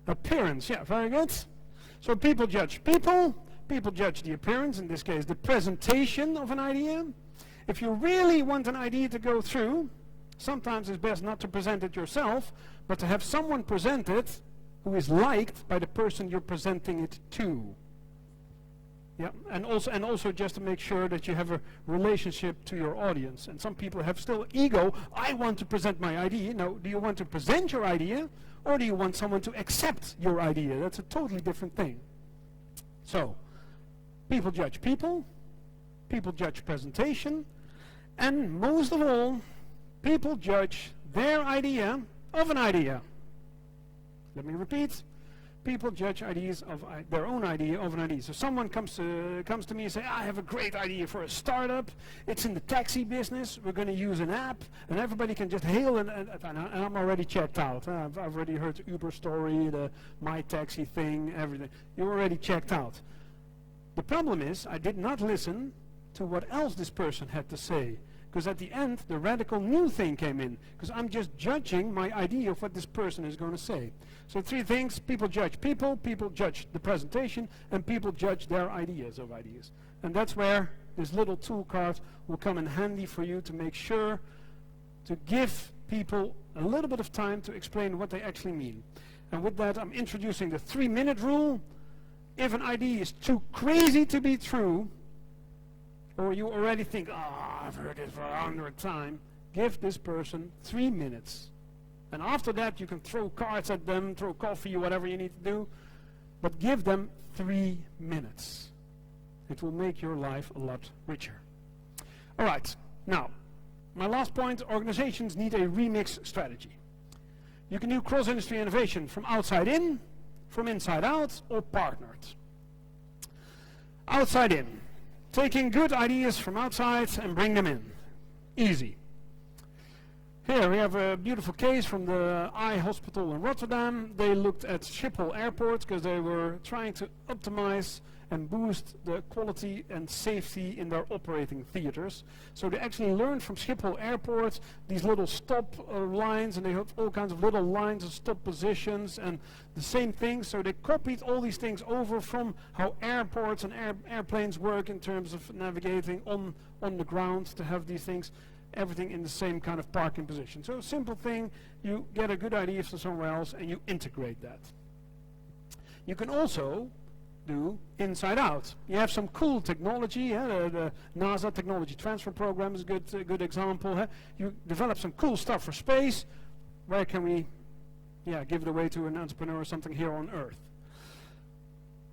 Appearance, yeah, very good. So people judge people judge the appearance, in this case the presentation of an idea. If you really want an idea to go through, sometimes it's best not to present it yourself, but to have someone present it who is liked by the person you're presenting it to. Yeah, and also just to make sure that you have a relationship to your audience. And some people have still ego. I want to present my idea. No, do you want to present your idea, or do you want someone to accept your idea? That's a totally different thing. So, people judge people judge presentation, and most of all, people judge their idea of an idea. Let me repeat. People judge ideas of their own idea of an idea. So someone comes to me and say, I have a great idea for a startup. It's in the taxi business. We're going to use an app, and everybody can just hail, and I'm already checked out. I've already heard the Uber story, the My Taxi thing, everything. You're already checked out. The problem is, I did not listen to what else this person had to say. Because at the end, the radical new thing came in. Because I'm just judging my idea of what this person is going to say. So 3 things: people judge people judge the presentation, and people judge their ideas of ideas. And that's where this little tool card will come in handy for you to make sure to give people a little bit of time to explain what they actually mean. And with that, I'm introducing the 3-minute rule. If an idea is too crazy to be true, or you already think, oh, I've heard this for 100 times, give this person 3 minutes. And after that, you can throw cards at them, throw coffee, whatever you need to do, but give them 3 minutes. It will make your life a lot richer. All right, now, my last point: organizations need a remix strategy. You can do cross-industry innovation from outside in, from inside out, or partnered. Outside in. Taking good ideas from outside and bring them in. Easy. Here we have a beautiful case from the Eye Hospital in Rotterdam. They looked at Schiphol Airport because they were trying to optimize and boost the quality and safety in their operating theaters. So they actually learned from Schiphol Airport these little stop lines, and they have all kinds of little lines of stop positions and the same thing. So they copied all these things over from how airports and airplanes work in terms of navigating on the ground, to have these things, everything in the same kind of parking position. So a simple thing: you get a good idea from somewhere else and you integrate that. You can also do inside out. You have some cool technology. The NASA Technology Transfer Program is a good example. You develop some cool stuff for space. Where can we give it away to an entrepreneur or something here on Earth?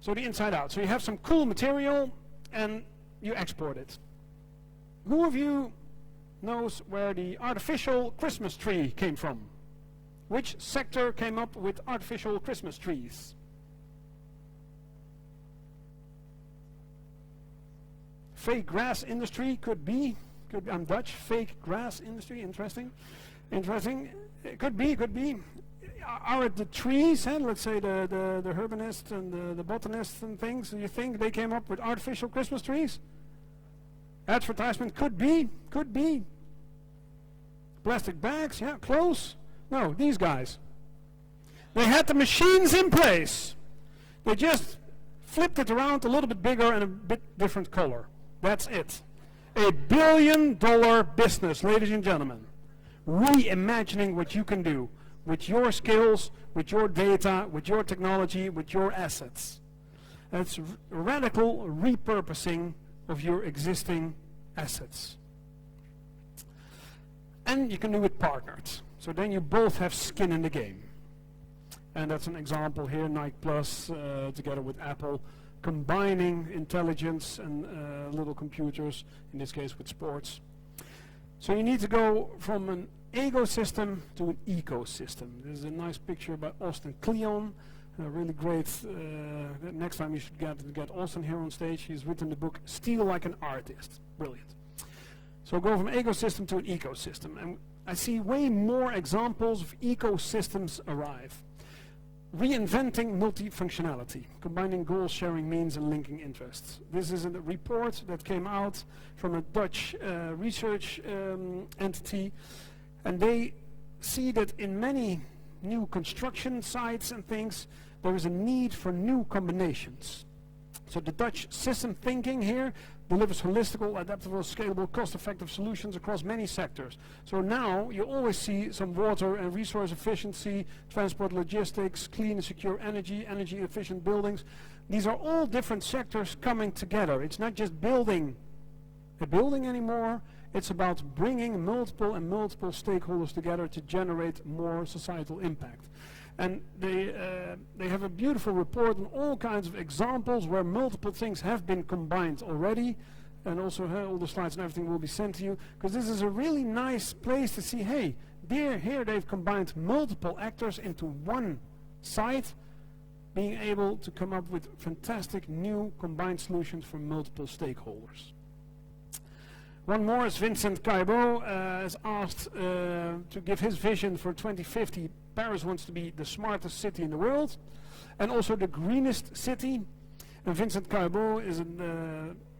So the inside out. So you have some cool material and you export it. Who of you knows where the artificial Christmas tree came from? Which sector came up with artificial Christmas trees? Fake grass industry could be. I'm Dutch. Fake grass industry. Interesting. It could be. Are it the trees? Let's say the herbanists and the botanists and things. Do you think they came up with artificial Christmas trees? Advertisement could be. Plastic bags. Yeah, close. No, these guys. They had the machines in place. They just flipped it around a little bit bigger and a bit different color. That's it. $1 billion business, ladies and gentlemen. Reimagining what you can do with your skills, with your data, with your technology, with your assets. That's radical repurposing of your existing assets. And you can do it partnered. So then you both have skin in the game. And that's an example here, Nike Plus, together with Apple, combining intelligence and little computers, in this case with sports. So you need to go from an ecosystem to an ecosystem. This is a nice picture by Austin Kleon, really great. Next time you should get Austin here on stage. He's written the book Steal Like an Artist. Brilliant. So go from ecosystem to an ecosystem. And I see way more examples of ecosystems arrive. Reinventing multifunctionality, combining goal-sharing means and linking interests. This is a report that came out from a Dutch research entity, and they see that in many new construction sites and things, there is a need for new combinations. So the Dutch system thinking here delivers holistical, adaptable, scalable, cost-effective solutions across many sectors. So now you always see some water and resource efficiency, transport, logistics, clean and secure energy, energy-efficient buildings. These are all different sectors coming together. It's not just building a building anymore. It's about bringing multiple stakeholders together to generate more societal impact. And they have a beautiful report on all kinds of examples where multiple things have been combined already. And also all the slides and everything will be sent to you, because this is a really nice place to see, hey, here they've combined multiple actors into one site, being able to come up with fantastic new combined solutions for multiple stakeholders. One more is Vincent Caillebout is asked to give his vision for 2050. Paris wants to be the smartest city in the world and also the greenest city. And Vincent Caillebout is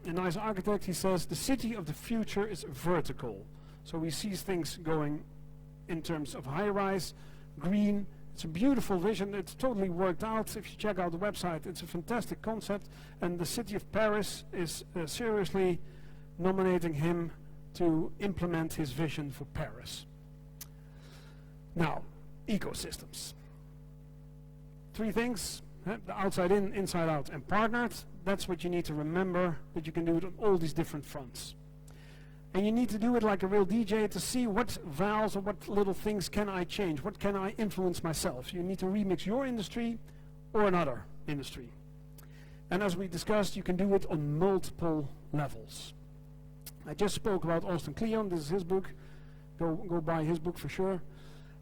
a nice architect, he says, the city of the future is vertical. So he sees things going in terms of high-rise, green. It's a beautiful vision. It's totally worked out. If you check out the website, it's a fantastic concept. And the city of Paris is seriously nominating him to implement his vision for Paris. Now, ecosystems. 3 things, the outside in, inside out, and partnered. That's what you need to remember, that you can do it on all these different fronts. And you need to do it like a real DJ to see what valves or what little things can I change, what can I influence myself. You need to remix your industry or another industry. And as we discussed, you can do it on multiple levels. I just spoke about Austin Kleon. This is his book. Go buy his book for sure.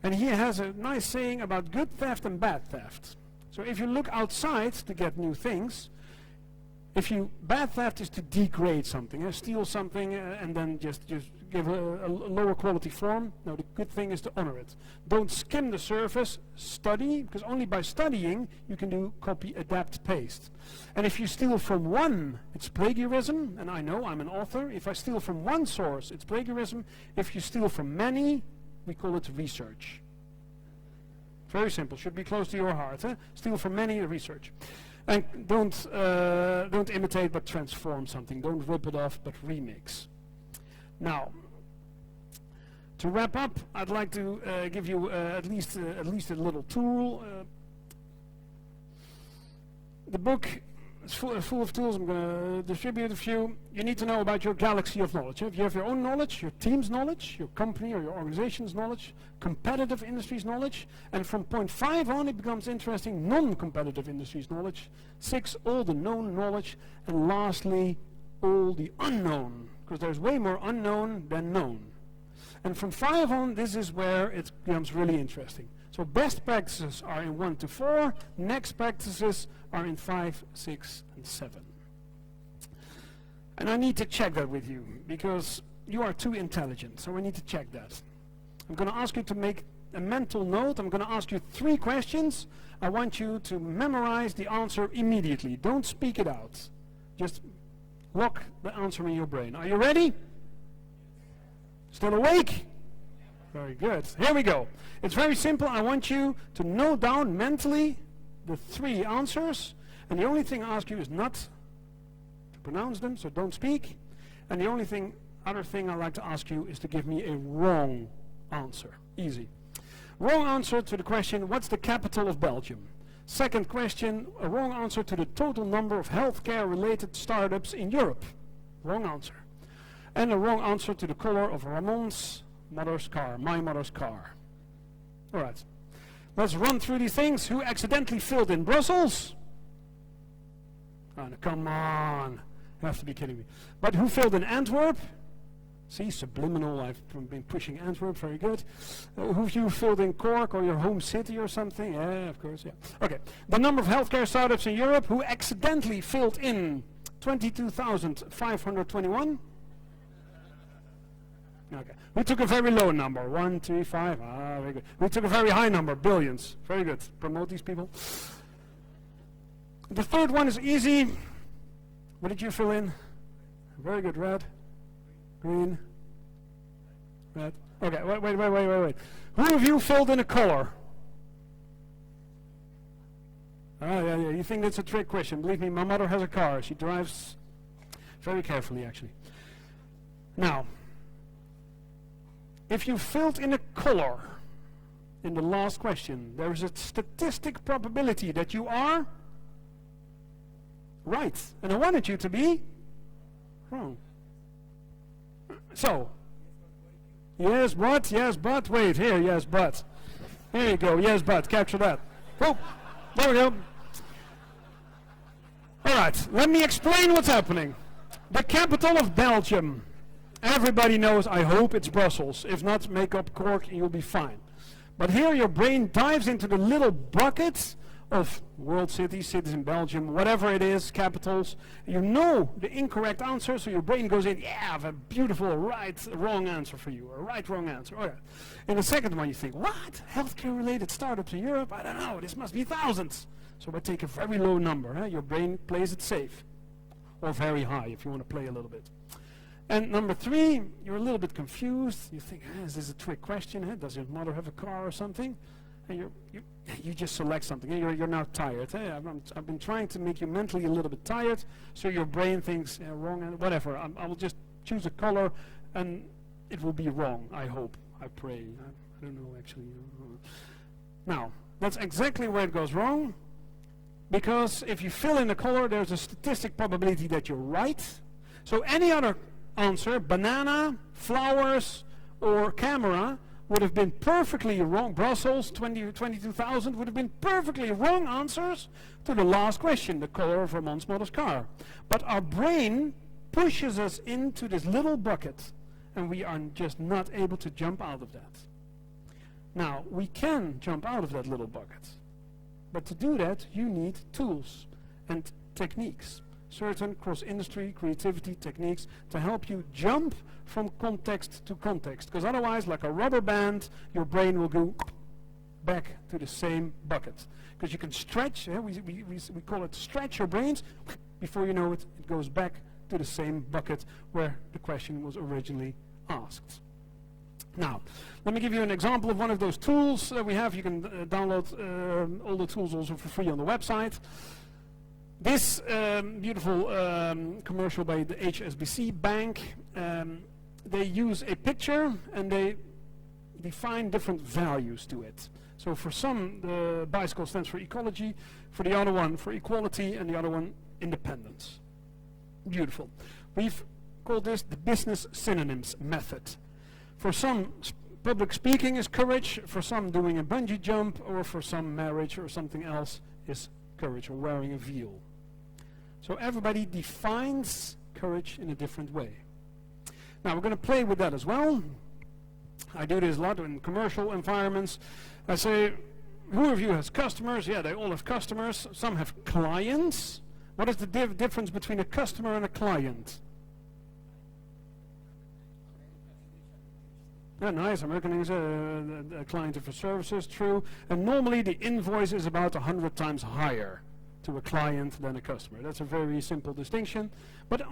And he has a nice saying about good theft and bad theft. So if you look outside to get new things, bad theft is to degrade something, steal something and then just give a lower quality form. No, the good thing is to honor it. Don't skim the surface, study, because only by studying you can do copy, adapt, paste. And if you steal from one, it's plagiarism, and I know I'm an author. If I steal from one source, it's plagiarism. If you steal from many, we call it research. Very simple, should be close to your heart. Steal from many, research. And don't imitate but transform something. Don't rip it off but remix. Now, to wrap up, I'd like to give you at least a little tool. The book is full of tools. I'm going to distribute a few. You need to know about your galaxy of knowledge. If you have your own knowledge, your team's knowledge, your company or your organization's knowledge, competitive industries knowledge, and from point 5 on it becomes interesting, non-competitive industries knowledge, 6, all the known knowledge, and lastly, all the unknown, because there's way more unknown than known. And from 5 on, this is where it becomes really interesting. So best practices are in 1 to 4, next practices are in 5, 6, and 7. And I need to check that with you, because you are too intelligent, so I need to check that. I'm going to ask you to make a mental note. I'm going to ask you 3 questions. I want you to memorize the answer immediately. Don't speak it out. Just lock the answer in your brain. Are you ready? Still awake? Very good. Here we go. It's very simple. I want you to note down mentally the 3 answers. And the only thing I ask you is not to pronounce them, so don't speak. And the only other thing I'd like to ask you is to give me a wrong answer. Easy. Wrong answer to the question, what's the capital of Belgium? Second question, a wrong answer to the total number of healthcare-related startups in Europe. Wrong answer. And a wrong answer to the color of Ramon's mother's car, my mother's car. All right. Let's run through these things. Who accidentally filled in Brussels? Oh, no, come on. You have to be kidding me. But who filled in Antwerp? See, subliminal, I've been pushing Antwerp, very good. Who of you filled in Cork or your home city or something? Yeah, of course, yeah. Okay, the number of healthcare startups in Europe who accidentally filled in 22,521? Okay, we took a very low number, 1, 2, 5, very good. We took a very high number, billions, very good. Promote these people. The third one is easy. What did you fill in? Very good, red. Green, red. Okay, wait. Who of you filled in a color? Yeah. You think that's a trick question. Believe me, my mother has a car. She drives very carefully, actually. Now, if you filled in a color in the last question, there is a statistic probability that you are right. And I wanted you to be wrong. So, yes, but, wait, here, yes, but. Here you go, yes, but, capture that. Oh, there we go. All right, let me explain what's happening. The capital of Belgium. Everybody knows, I hope it's Brussels. If not, make up Cork and you'll be fine. But here your brain dives into the little buckets of world cities, cities in Belgium, whatever it is, capitals. You know the incorrect answer, so your brain goes in, yeah, I have a beautiful wrong answer for you, a wrong answer. Oh, yeah. In the second one you think, what? Healthcare-related startups in Europe? I don't know, this must be thousands. So I take a very low number, your brain plays it safe. or very high if you want to play a little bit. And number 3, you're a little bit confused. You think, is this a trick question? Does your mother have a car or something? And you just select something. You're now tired. I've been trying to make you mentally a little bit tired, so your brain thinks wrong and whatever. I will just choose a color, and it will be wrong. I hope. I pray. I don't know actually. Now, that's exactly where it goes wrong, because if you fill in a color, there's a statistic probability that you're right. So any other answer, banana, flowers, or camera, would have been perfectly wrong. Brussels, 22,000 would have been perfectly wrong answers to the last question, the color of Ramon's mother's car. But our brain pushes us into this little bucket, and we are just not able to jump out of that. Now, we can jump out of that little bucket, but to do that, you need tools and techniques, certain cross-industry creativity techniques to help you jump from context to context, because otherwise, like a rubber band, your brain will go back to the same bucket. Because you can stretch, we call it stretch your brains, before you know it, it goes back to the same bucket where the question was originally asked. Now, let me give you an example of one of those tools that we have. You can download all the tools also for free on the website. This beautiful commercial by the HSBC Bank, they use a picture and they define different values to it. So for some, the bicycle stands for ecology, for the other one for equality, and the other one independence. Beautiful. We've called this the business synonyms method. For some, public speaking is courage, for some doing a bungee jump, or for some marriage or something else is courage, or wearing a veil. So everybody defines courage in a different way. Now we're going to play with that as well. I do this a lot in commercial environments. I say, who of you has customers? Yeah, they all have customers. Some have clients. What is the difference between a customer and a client? Yeah, nice. American is a client for services, true. And normally the invoice is about 100 times higher to a client than a customer. That's a very simple distinction. But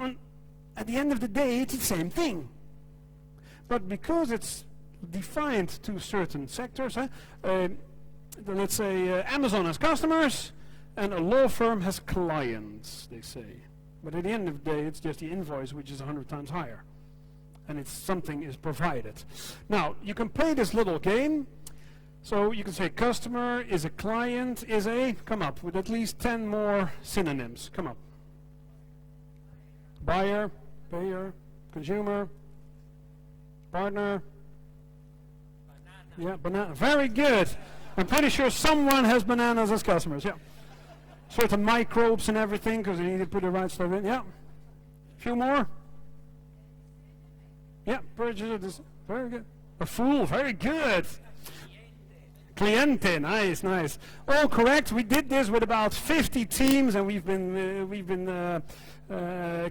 at the end of the day, it's the same thing. But because it's defined to certain sectors, let's say Amazon has customers and a law firm has clients, they say. But at the end of the day, it's just the invoice which is 100 times higher. And it's something is provided. Now, you can play this little game. So you can say customer is a client, is a, come up with at least 10 more synonyms. Come up. Buyer, payer, consumer, partner. Banana. Yeah, banana. Very good. I'm pretty sure someone has bananas as customers. Yeah. Certain microbes and everything, because you need to put the right stuff in. Yeah. A few more. Yeah, purchase. Very good. A fool. Very good. Cliente, nice, nice. All correct. We did this with about 50 teams, and we've been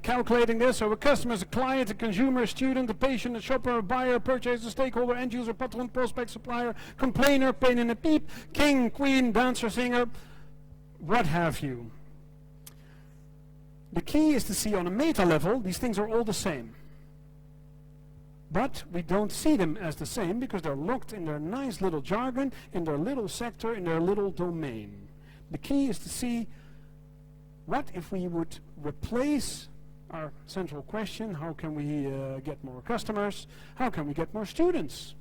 calculating this. So a customer is a client, a consumer, a student, a patient, a shopper, a buyer, a purchaser, a stakeholder, end user, patron, prospect, supplier, complainer, pain in a peep, king, queen, dancer, singer, what have you. The key is to see on a meta level, these things are all the same. But we don't see them as the same because they're locked in their nice little jargon, in their little sector, in their little domain. The key is to see what if we would replace our central question, how can we get more customers? How can we get more students?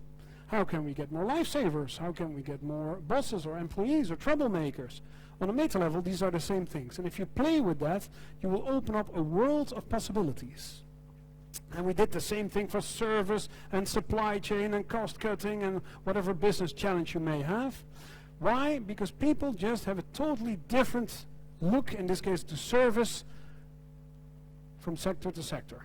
How can we get more lifesavers? How can we get more bosses or employees or troublemakers? On a meta level, these are the same things. And if you play with that, you will open up a world of possibilities. And we did the same thing for service and supply chain and cost cutting and whatever business challenge you may have. Why? Because people just have a totally different look, in this case to service, from sector to sector.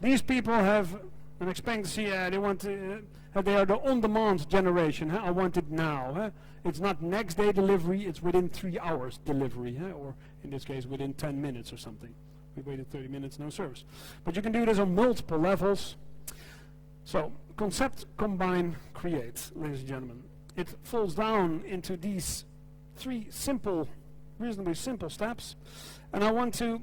These people have an expectancy, they want to, they are the on-demand generation. I want it now. It's not next day delivery, it's within 3 hours delivery, or in this case within 10 minutes or something. We waited 30 minutes, no service. But you can do this on multiple levels. So, concept, combine, create, ladies and gentlemen. It falls down into these 3 simple, reasonably simple steps. And I want to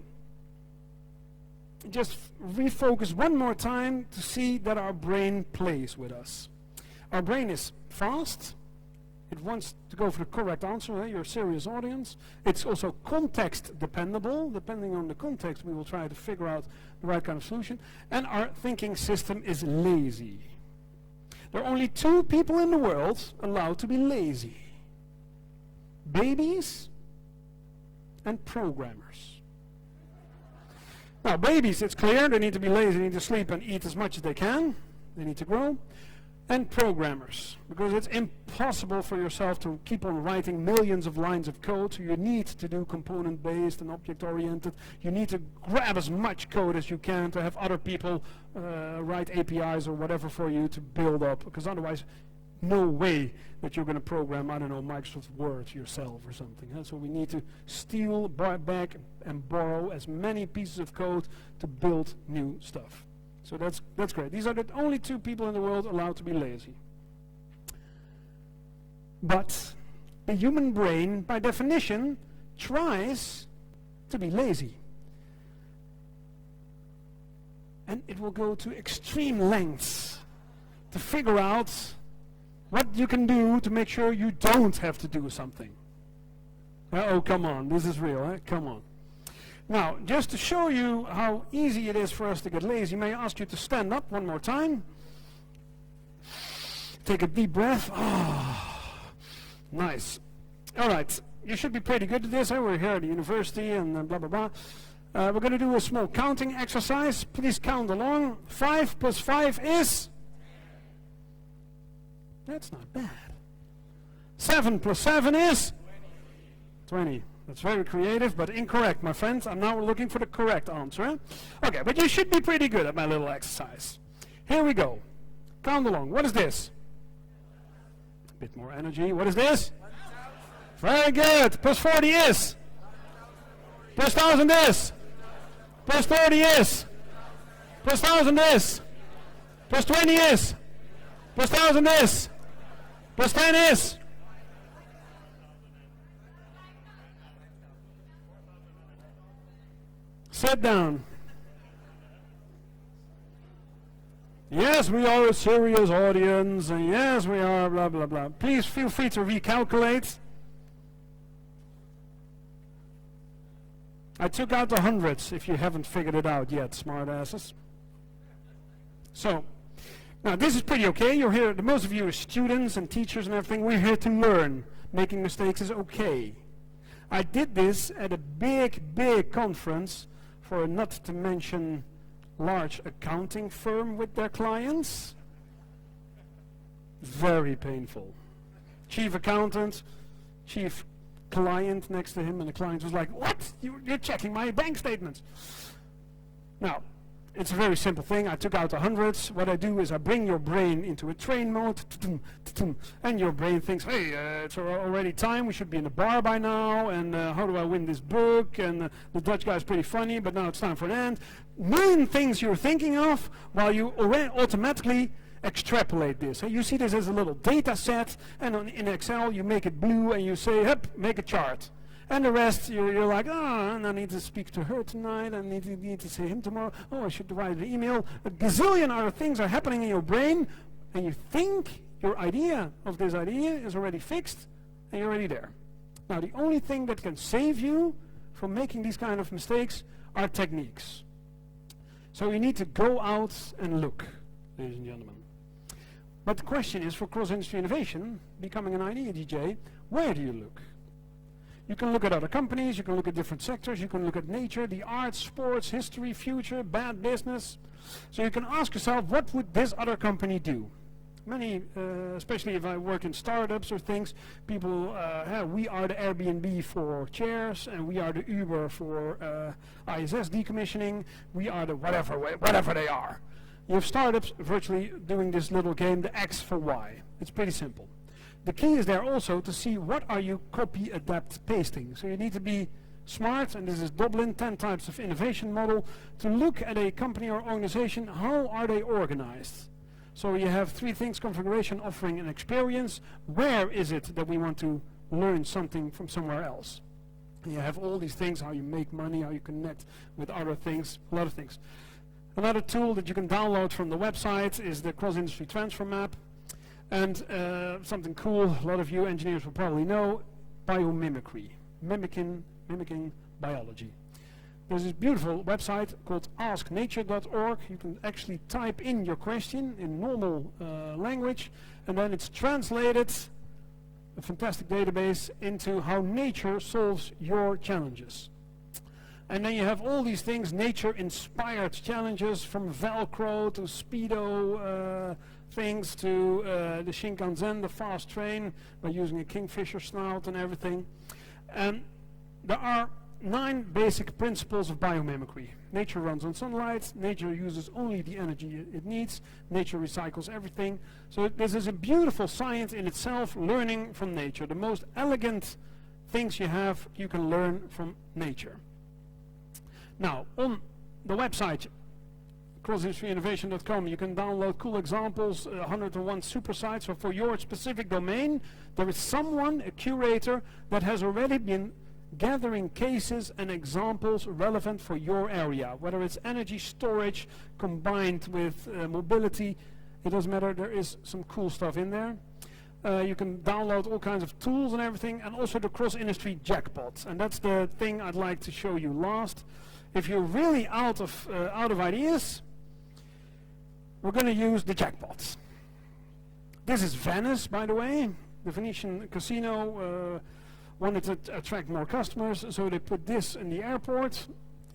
just refocus one more time to see that our brain plays with us. Our brain is fast. It wants to go for the correct answer, you're a serious audience. It's also context dependable. Depending on the context, we will try to figure out the right kind of solution. And our thinking system is lazy. There are only 2 people in the world allowed to be lazy. Babies and programmers. Now, babies, it's clear, they need to be lazy, they need to sleep and eat as much as they can. They need to grow. And programmers, because it's impossible for yourself to keep on writing millions of lines of code, so you need to do component-based and object-oriented. You need to grab as much code as you can to have other people write APIs or whatever for you to build up, because otherwise, no way that you're going to program, I don't know, Microsoft Word yourself or something. So we need to steal, buy back, and borrow as many pieces of code to build new stuff. So that's great. These are the only 2 people in the world allowed to be lazy. But the human brain, by definition, tries to be lazy. And it will go to extreme lengths to figure out what you can do to make sure you don't have to do something. Oh, come on. This is real, eh? Come on. Now, just to show you how easy it is for us to get lazy, may I ask you to stand up one more time? Take a deep breath. Oh, nice. All right, you should be pretty good at this. We're here at the university and blah, blah, blah. We're going to do a small counting exercise. Please count along. 5 plus 5 is? That's not bad. 7 plus 7 is? 20. That's very creative, but incorrect, my friends. I'm now looking for the correct answer. Okay, but you should be pretty good at my little exercise. Here we go. Count along. What is this? A bit more energy. What is this? 1,000. Very good. Plus 40 is? Plus 1,000 is? Plus 30 is? Plus 1,000 is? Plus 20 is? Plus 1,000 is? Plus 10 is? Sit down. Yes, we are a serious audience, and yes, we are blah, blah, blah. Please feel free to recalculate. I took out the hundreds, if you haven't figured it out yet, smart asses. So, now this is pretty okay. You're here, most of you are students and teachers and everything. We're here to learn. Making mistakes is okay. I did this at a big conference for a not to mention large accounting firm with their clients. Very painful. Chief accountant, chief client next to him, and the client was like, what? You're checking my bank statements. Now, it's a very simple thing. I took out the hundreds. What I do is I bring your brain into a train mode, and your brain thinks, hey, it's already time. We should be in the bar by now, and how do I win this book? And the Dutch guy's pretty funny, but now it's time for an end. Million things you're thinking of while you automatically extrapolate this. You see this as a little data set, and in Excel you make it blue, and you say, hup, make a chart. And the rest, you're like, and I need to speak to her tonight, I need to see him tomorrow, I should write an email. A gazillion other things are happening in your brain, and you think your idea of this idea is already fixed, and you're already there. Now, the only thing that can save you from making these kind of mistakes are techniques. So you need to go out and look, ladies and gentlemen. But the question is, for cross-industry innovation, becoming an idea DJ, where do you look? You can look at other companies, you can look at different sectors, you can look at nature, the arts, sports, history, future, bad business. So you can ask yourself, what would this other company do? Many, especially if I work in startups or things, people, we are the Airbnb for chairs, and we are the Uber for ISS decommissioning, we are the whatever they are. You have startups virtually doing this little game, the X for Y. It's pretty simple. The key is there also to see what are you copy, adapt, pasting. So you need to be smart, and this is Dublin, 10 types of innovation model, to look at a company or organization, how are they organized? So you have 3 things: configuration, offering, and experience. Where is it that we want to learn something from somewhere else? You have all these things, how you make money, how you connect with other things, a lot of things. Another tool that you can download from the website is the cross-industry transfer map. And something cool, a lot of you engineers will probably know, biomimicry, mimicking biology. There's this beautiful website called asknature.org. You can actually type in your question in normal language, and then it's translated, a fantastic database, into how nature solves your challenges. And then you have all these things, nature-inspired challenges, from Velcro to Speedo things to the Shinkansen, the fast train, by using a kingfisher snout and everything. And there are 9 basic principles of biomimicry. Nature runs on sunlight, nature uses only the energy it needs, nature recycles everything. So this is a beautiful science in itself, learning from nature. The most elegant things you have, you can learn from nature. Now, on the website, crossindustryinnovation.com, you can download cool examples, 101 super sites. So for your specific domain, there is someone, a curator, that has already been gathering cases and examples relevant for your area. Whether it's energy storage combined with mobility, it doesn't matter, there is some cool stuff in there. You can download all kinds of tools and everything, and also the cross-industry jackpots. And that's the thing I'd like to show you last. If you're really out of ideas, we're going to use the jackpots. This is Venice, by the way. The Venetian casino wanted to attract more customers, so they put this in the airport.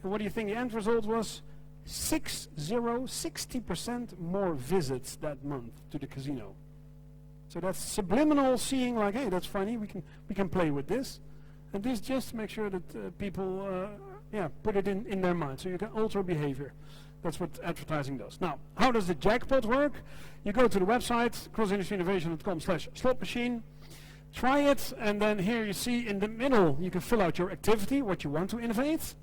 And what do you think the end result was? 60% more visits that month to the casino. So that's subliminal seeing, like, hey, that's funny, we can play with this. And this just to make sure that people put it in their mind, so you can alter behavior. That's what advertising does. Now, how does the jackpot work? You go to the website, crossindustryinnovation.com/slot machine, try it, and then here you see in the middle, you can fill out your activity, what you want to innovate.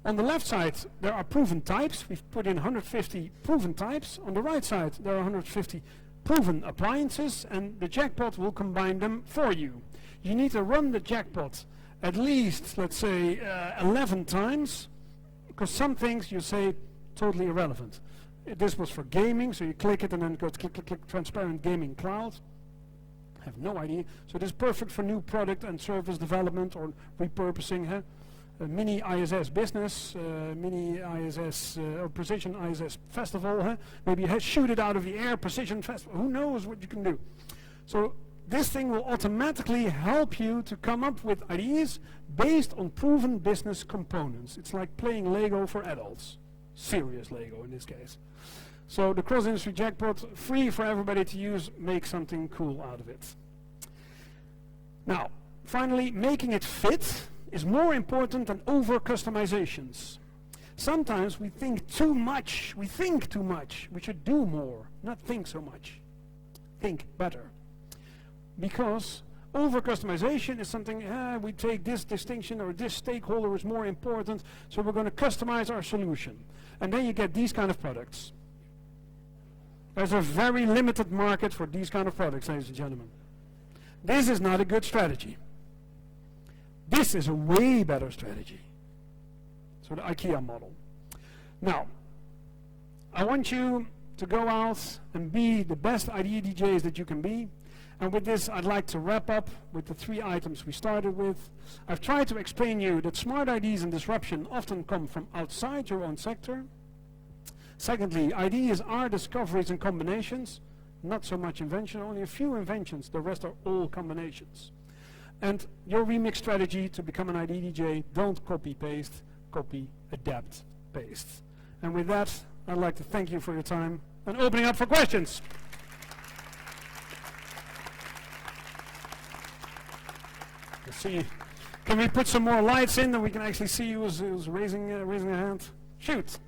On the left side, there are proven types. We've put in 150 proven types. On the right side, there are 150 proven appliances, and the jackpot will combine them for you. You need to run the jackpot at least, let's say, 11 times, because some things you say totally irrelevant. This was for gaming, so you click it and then it goes click, click, click, transparent gaming cloud. I have no idea. So this is perfect for new product and service development or repurposing. Mini ISS business, mini ISS or precision ISS festival. Maybe shoot it out of the air, precision festival. Who knows what you can do? So this thing will automatically help you to come up with ideas based on proven business components. It's like playing Lego for adults. Serious Lego in this case. So the cross-industry jackpot, free for everybody to use, make something cool out of it. Now, finally, making it fit is more important than over-customizations. Sometimes we think too much. We think too much. We should do more, not think so much. Think better. Because over-customization is something, we take this distinction or this stakeholder is more important, so we're going to customize our solution. And then you get these kind of products. There's a very limited market for these kind of products, ladies and gentlemen. This is not a good strategy. This is a way better strategy. So the IKEA model. Now, I want you to go out and be the best idea DJs that you can be. And with this, I'd like to wrap up with the 3 items we started with. I've tried to explain you that smart ideas and disruption often come from outside your own sector. Secondly, ideas are discoveries and combinations, not so much invention, only a few inventions, the rest are all combinations. And your remix strategy to become an ID DJ, don't copy-paste, copy, adapt, paste. And with that, I'd like to thank you for your time and opening up for questions. Let's see. Can we put some more lights in that we can actually see who's raising a hand? Shoot.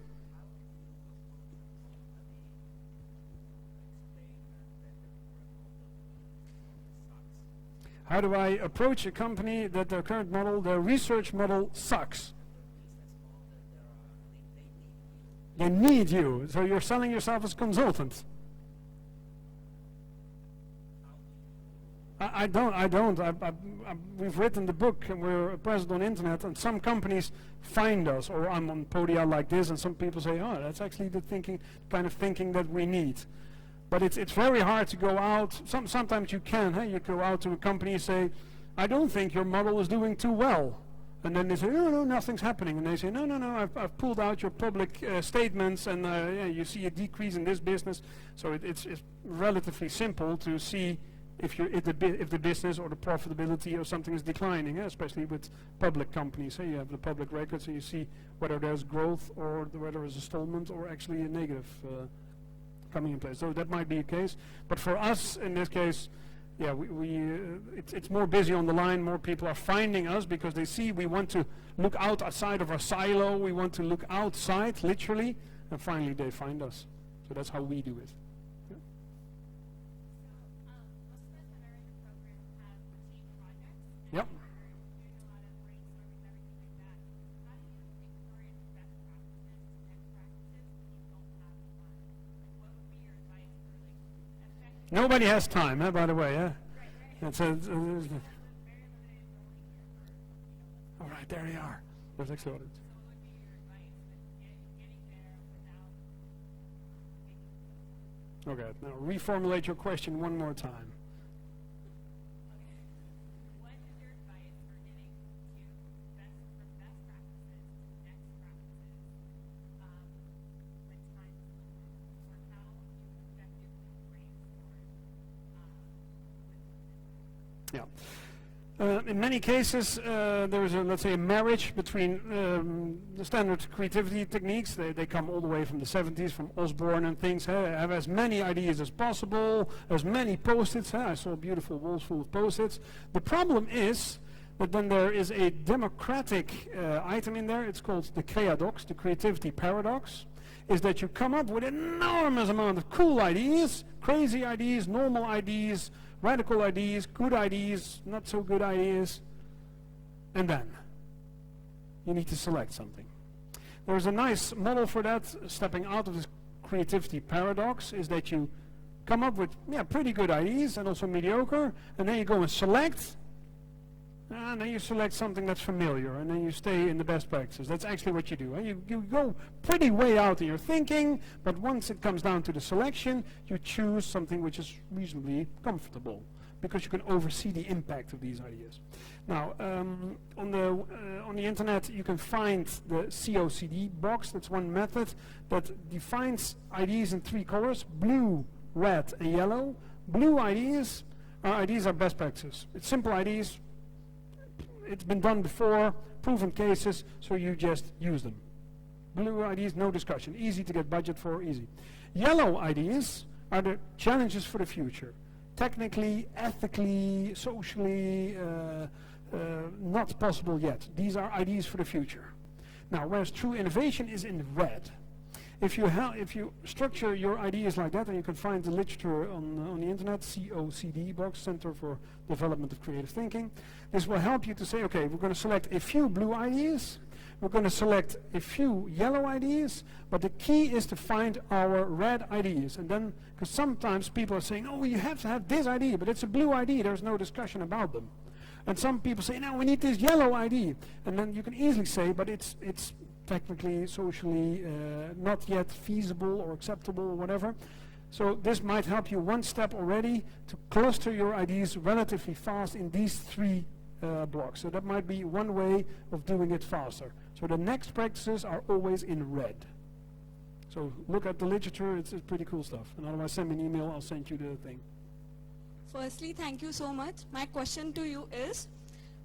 How do I approach a company that their current model, their research model sucks? They need you, so you're selling yourself as a consultant. I don't. We've written the book, and we're present on the internet, and some companies find us, or I'm on podia like this, and some people say, oh, that's actually the kind of thinking that we need. But it's very hard to go out. Sometimes you can. You go out to a company and say, I don't think your model is doing too well. And then they say, no, nothing's happening. And they say, no, I've pulled out your public statements, and you see a decrease in this business. So it's relatively simple to see if the business or the profitability or something is declining, especially with public companies. You have the public records, and you see whether there's growth or whether there's a installment or actually a negative coming in place. So that might be a case. But for us, in this case, it's more busy on the line. More people are finding us because they see we want to look outside of our silo. We want to look outside, literally, and finally they find us. So that's how we do it. Yeah. Yep. Nobody has time, by the way. That's all right, there they are. There's excellent. Okay, now reformulate your question one more time. What is your advice for getting to best practices, next practices, when time is limited, or how you effectively brainstorm Yeah. In many cases, there's let's say, a marriage between the standard creativity techniques. They come all the way from the 70s, from Osborne and things. Have as many ideas as possible, as many post-its. I saw beautiful walls full of post-its. The problem is that then there is a democratic item in there. It's called the creadox, the creativity paradox. Is that you come up with an enormous amount of cool ideas, crazy ideas, normal ideas, radical ideas, good ideas, not so good ideas, and then you need to select something. There's a nice model for that, stepping out of this creativity paradox, is that you come up with pretty good ideas and also mediocre, and then you go and select, and then you select something that's familiar, and then you stay in the best practices. That's actually what you do. You go pretty way out in your thinking, but once it comes down to the selection, you choose something which is reasonably comfortable, because you can oversee the impact of these ideas. Now, on the internet, you can find the COCD box. That's one method that defines ideas in 3 colors: blue, red, and yellow. Blue ideas are best practices. It's simple ideas. It's been done before, proven cases, so you just use them. Blue ideas, no discussion. Easy to get budget for, easy. Yellow ideas are the challenges for the future. Technically, ethically, socially, not possible yet. These are ideas for the future. Now, whereas true innovation is in red. If you structure your ideas like that, and you can find the literature on the internet, COCD box, Center for Development of Creative Thinking, this will help you to say, okay, we're going to select a few blue ideas, we're going to select a few yellow ideas, but the key is to find our red ideas. And then, because sometimes people are saying, oh, you have to have this idea, but it's a blue idea, there's no discussion about them. And some people say, no, we need this yellow idea. And then you can easily say, but it's technically, socially not yet feasible or acceptable or whatever. So this might help you one step already to cluster your ideas relatively fast in these 3 blocks. So that might be one way of doing it faster. So the next practices are always in red. So look at the literature, it's pretty cool stuff. And otherwise send me an email, I'll send you the thing. Firstly, thank you so much. My question to you is,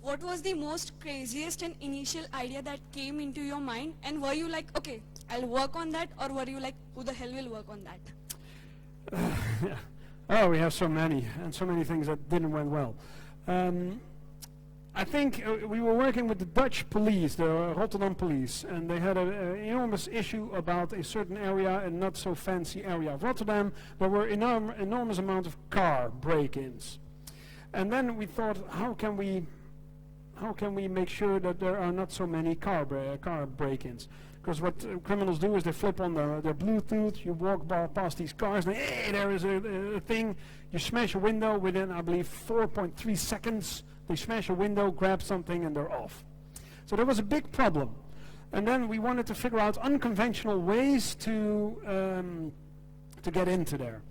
what was the most craziest and initial idea that came into your mind, and were you like, okay, I'll work on that, or were you like, who the hell will work on that? Oh, we have so many, and so many things that didn't went well. I think we were working with the Dutch police, the Rotterdam police, and they had an enormous issue about a certain area, a not so fancy area of Rotterdam. There were enormous amount of car break-ins. And then we thought, how can we how can we make sure that there are not so many car break-ins? Because what criminals do is they flip on their Bluetooth, you walk past these cars, and hey, there is a thing, you smash a window within, I believe, 4.3 seconds, they smash a window, grab something, and they're off. So there was a big problem. And then we wanted to figure out unconventional ways to get into there.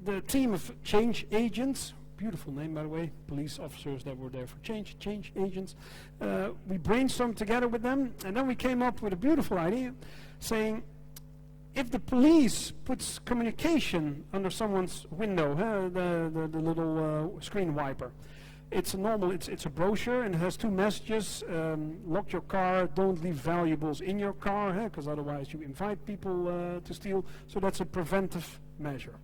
The team of change agents, beautiful name by the way, police officers that were there for change agents, we brainstormed together with them, and then we came up with a beautiful idea saying, if the police puts communication under someone's window, the little screen wiper, it's a brochure, and it has two messages: lock your car, don't leave valuables in your car, because otherwise you invite people to steal. So that's a preventive measure.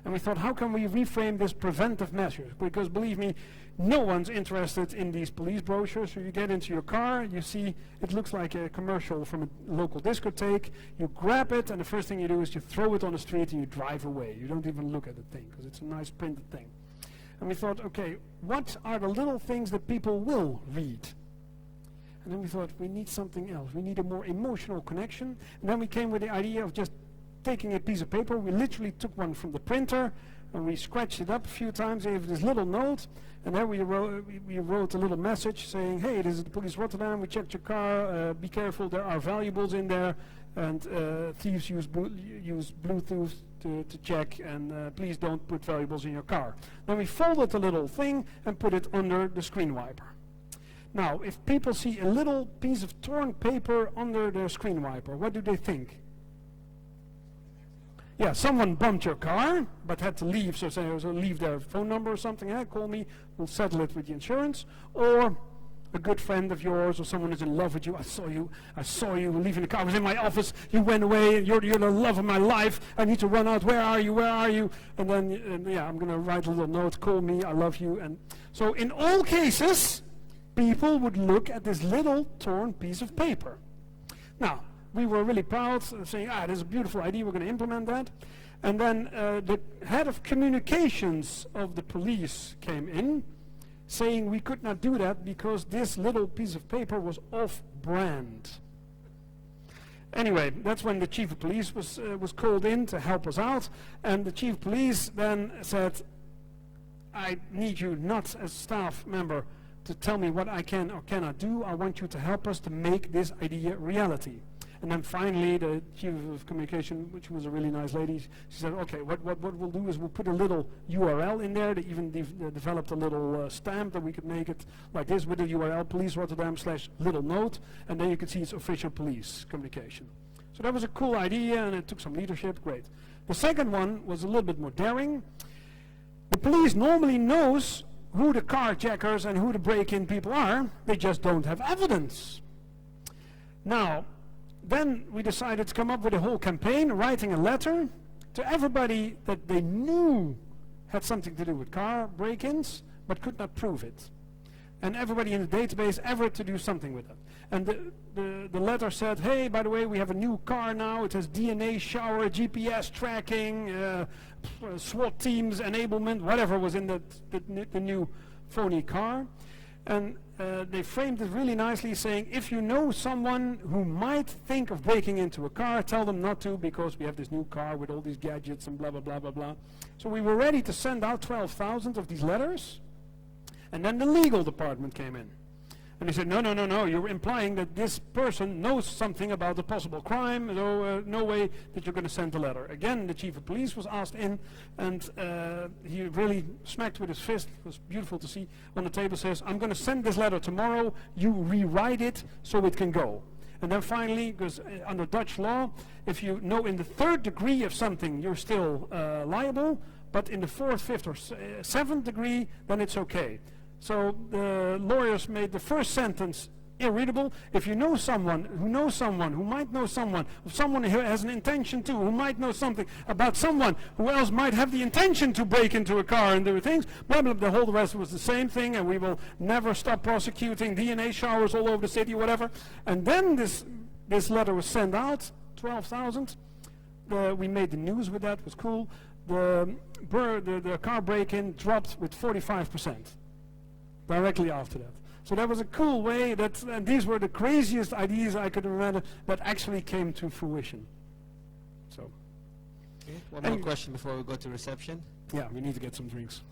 And we thought, how can we reframe this preventive measure? Because believe me, no one's interested in these police brochures. So you get into your car, you see it looks like a commercial from a local discotheque. You grab it, and the first thing you do is you throw it on the street and you drive away. You don't even look at the thing because it's a nice printed thing. And we thought, okay, what are the little things that people will read? And then we thought, we need something else. We need a more emotional connection. And then we came with the idea of just taking a piece of paper. We literally took one from the printer, and we scratched it up a few times, gave this little note, and then we wrote a little message saying, hey, this is the police Rotterdam, we checked your car, be careful, there are valuables in there, and thieves use Bluetooth to check, and please don't put valuables in your car. Then we folded the little thing and put it under the screen wiper. Now, if people see a little piece of torn paper under their screen wiper, what do they think? Yeah, someone bumped your car, but had to leave, so leave their phone number or something, call me, we'll settle it with the insurance. Or a good friend of yours, or someone who's in love with you, I saw you leaving the car, I was in my office, you went away, you're the love of my life, I need to run out, where are you? And then, I'm going to write a little note, call me, I love you. And so in all cases, people would look at this little torn piece of paper. Now, we were really proud, saying, this is a beautiful idea, we're going to implement that. And then the head of communications of the police came in, saying we could not do that because this little piece of paper was off-brand. Anyway, that's when the chief of police was called in to help us out, and the chief of police then said, I need you not as a staff member to tell me what I can or cannot do, I want you to help us to make this idea reality. And then finally, the chief of communication, which was a really nice lady, she said, okay, what we'll do is we'll put a little URL in there. They even developed a little stamp that we could make it like this with the URL, Police Rotterdam /little note, and then you could see it's official police communication. So that was a cool idea, and it took some leadership, great. The second one was a little bit more daring. The police normally knows who the carjackers and who the break-in people are, they just don't have evidence. Now, then we decided to come up with a whole campaign, writing a letter to everybody that they knew had something to do with car break-ins, but could not prove it. And everybody in the database ever to do something with it. And the letter said, hey, by the way, we have a new car now, it has DNA shower, GPS tracking, SWAT teams, enablement, whatever was in the new phony car. And they framed it really nicely, saying, if you know someone who might think of breaking into a car, tell them not to, because we have this new car with all these gadgets and blah, blah, blah, blah, blah. So we were ready to send out 12,000 of these letters, and then the legal department came in. And they said, no, you're implying that this person knows something about a possible crime, so no way that you're going to send a letter. Again, the chief of police was asked in, and he really smacked with his fist, it was beautiful to see, on the table, says, I'm going to send this letter tomorrow, you rewrite it so it can go. And then finally, because under Dutch law, if you know in the third degree of something, you're still liable, but in the fourth, fifth, or seventh degree, then it's okay. So the lawyers made the first sentence irreadable. If you know someone who knows someone who might know someone who has an intention to, who might know something about someone who else might have the intention to break into a car and do things, blah, blah, the whole rest was the same thing, and we will never stop prosecuting DNA showers all over the city, whatever. And then this letter was sent out, 12,000. We made the news with that, was cool. The car break-in dropped with 45%. directly after that. So that was a cool way that, and these were the craziest ideas I could remember that actually came to fruition. So, Okay. One more question before we go to reception. yeah, we need to get some drinks.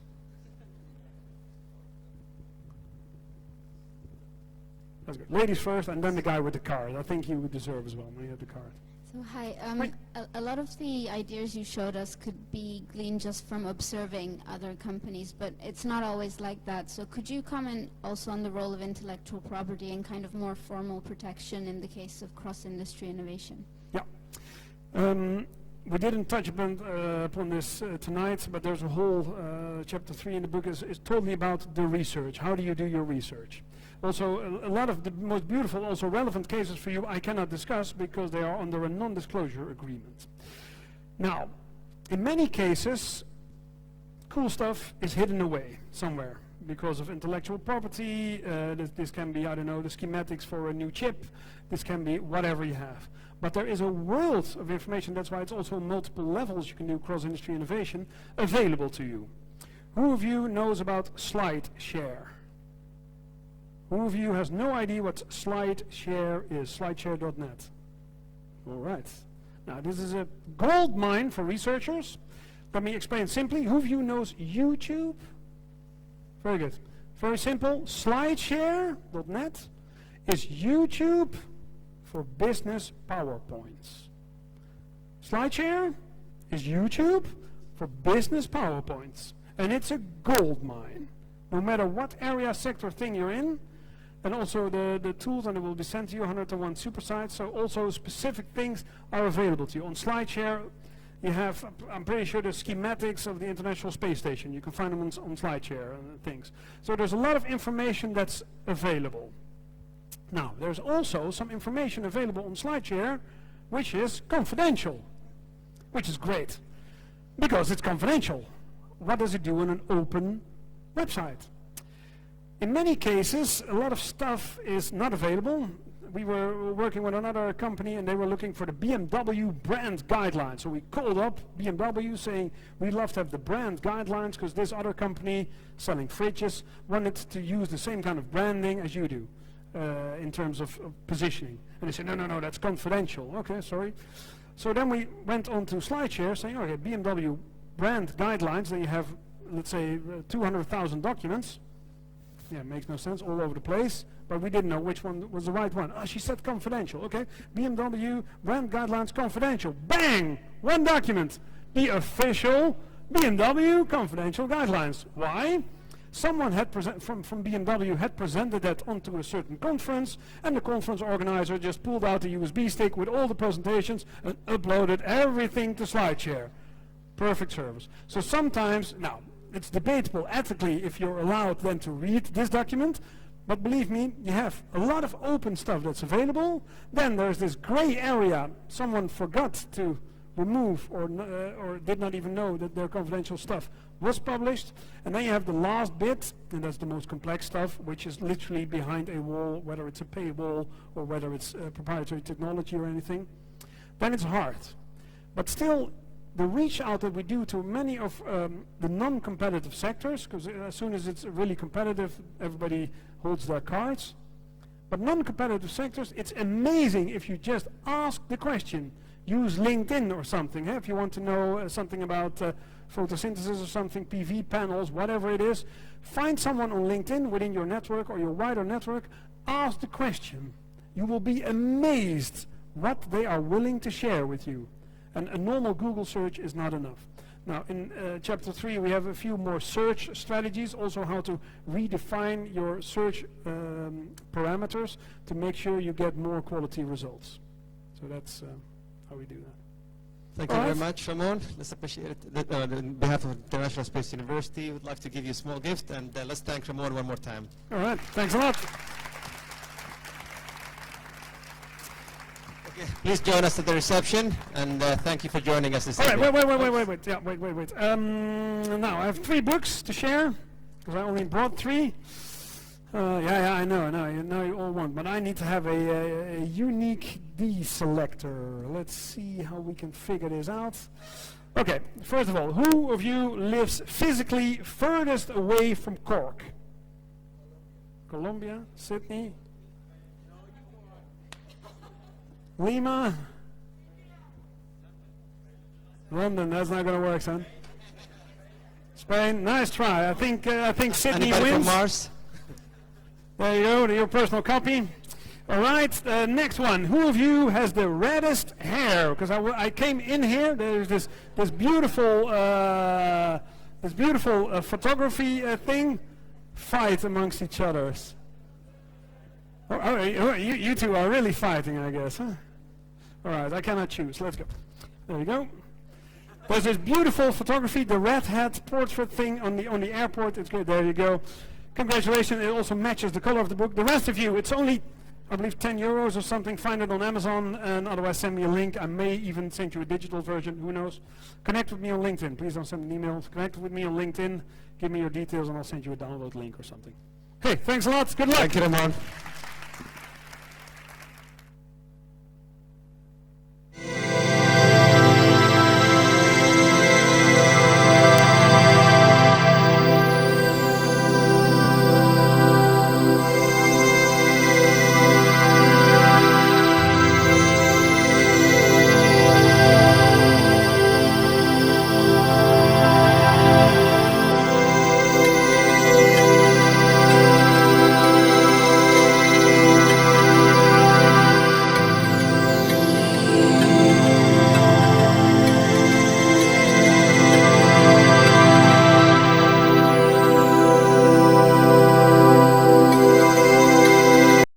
That's good. Ladies first, and then the guy with the card. I think you would deserve as well when you have the card. So hi, Hi. a lot of the ideas you showed us could be gleaned just from observing other companies, but it's not always like that. So could you comment also on the role of intellectual property and kind of more formal protection in the case of cross-industry innovation? Yeah. We didn't touch upon this tonight, but there's a whole chapter 3 in the book is totally about the research. How do you do your research? Also, a lot of the most beautiful, also relevant cases for you I cannot discuss because they are under a non-disclosure agreement. Now, in many cases, cool stuff is hidden away somewhere because of intellectual property. This can be, I don't know, the schematics for a new chip. This can be whatever you have. But there is a world of information, that's why it's also multiple levels you can do cross-industry innovation, available to you. Who of you knows about SlideShare? Who of you has no idea what SlideShare is? SlideShare.net. All right. Now, this is a gold mine for researchers. Let me explain simply. Who of you knows YouTube? Very good. Very simple. SlideShare.net is YouTube for business PowerPoints. SlideShare is YouTube for business PowerPoints. And it's a gold mine. No matter what area, sector, thing you're in, and also the tools, and it will be sent to you, 101 super sites, so also specific things are available to you. On SlideShare, you have, I'm pretty sure, the schematics of the International Space Station. You can find them on SlideShare and things. So there's a lot of information that's available. Now, there's also some information available on SlideShare which is confidential, which is great, because it's confidential. What does it do on an open website? In many cases, a lot of stuff is not available. We were working with another company and they were looking for the BMW brand guidelines. So we called up BMW saying, we'd love to have the brand guidelines because this other company selling fridges wanted to use the same kind of branding as you do in terms of positioning. And they said, no, that's confidential. Okay, sorry. So then we went on to SlideShare saying, okay, BMW brand guidelines, then you have, let's say, 200,000 documents. Yeah, makes no sense, all over the place, but we didn't know which one was the right one. Oh, she said confidential, okay. BMW brand guidelines confidential. Bang! One document. The official BMW confidential guidelines. Why? Someone had from BMW had presented that onto a certain conference, and the conference organizer just pulled out the USB stick with all the presentations and uploaded everything to SlideShare. Perfect service. So sometimes, now, it's debatable ethically if you're allowed then to read this document, but believe me, you have a lot of open stuff that's available. Then there's this gray area someone forgot to remove or did not even know that their confidential stuff was published. And then you have the last bit, and that's the most complex stuff, which is literally behind a wall, whether it's a paywall or whether it's proprietary technology or anything. Then it's hard. But still, the reach out that we do to many of the non-competitive sectors, because as soon as it's really competitive, everybody holds their cards. But non-competitive sectors, it's amazing if you just ask the question. Use LinkedIn or something. If you want to know something about photosynthesis or something, PV panels, whatever it is, find someone on LinkedIn within your network or your wider network, ask the question. You will be amazed what they are willing to share with you. And a normal Google search is not enough. Now, in chapter 3, we have a few more search strategies, also how to redefine your search parameters to make sure you get more quality results. So that's how we do that. Thank you very much, Ramon. Let's appreciate it. On behalf of International Space University, we'd like to give you a small gift, and let's thank Ramon one more time. All right, thanks a lot. Okay, please join us at the reception, and thank you for joining us this All right, evening. wait. Yeah, wait. Now, I have 3 books to share, because I only brought 3. Yeah, I know, you all want, but I need to have a unique deselector. Let's see how we can figure this out. Okay, first of all, who of you lives physically furthest away from Cork? Colombia, Sydney, Lima, London. That's not going to work, son. Spain, nice try. I think Sydney Anybody wins. from Mars? There you go, your personal copy. All right, next one. Who of you has the reddest hair? Because I came in here. There's this beautiful photography thing. Fight amongst each others. You two are really fighting, I guess, huh? All right, I cannot choose. Let's go. There you go. There's this beautiful photography, the red hat portrait thing on the airport. It's great. There you go. Congratulations. It also matches the color of the book. The rest of you, it's only, I believe, 10 euros or something. Find it on Amazon, and otherwise send me a link. I may even send you a digital version. Who knows? Connect with me on LinkedIn. Please don't send an email. Connect with me on LinkedIn. Give me your details, and I'll send you a download link or something. Okay, thanks a lot. Good luck. Thank you, Ramon.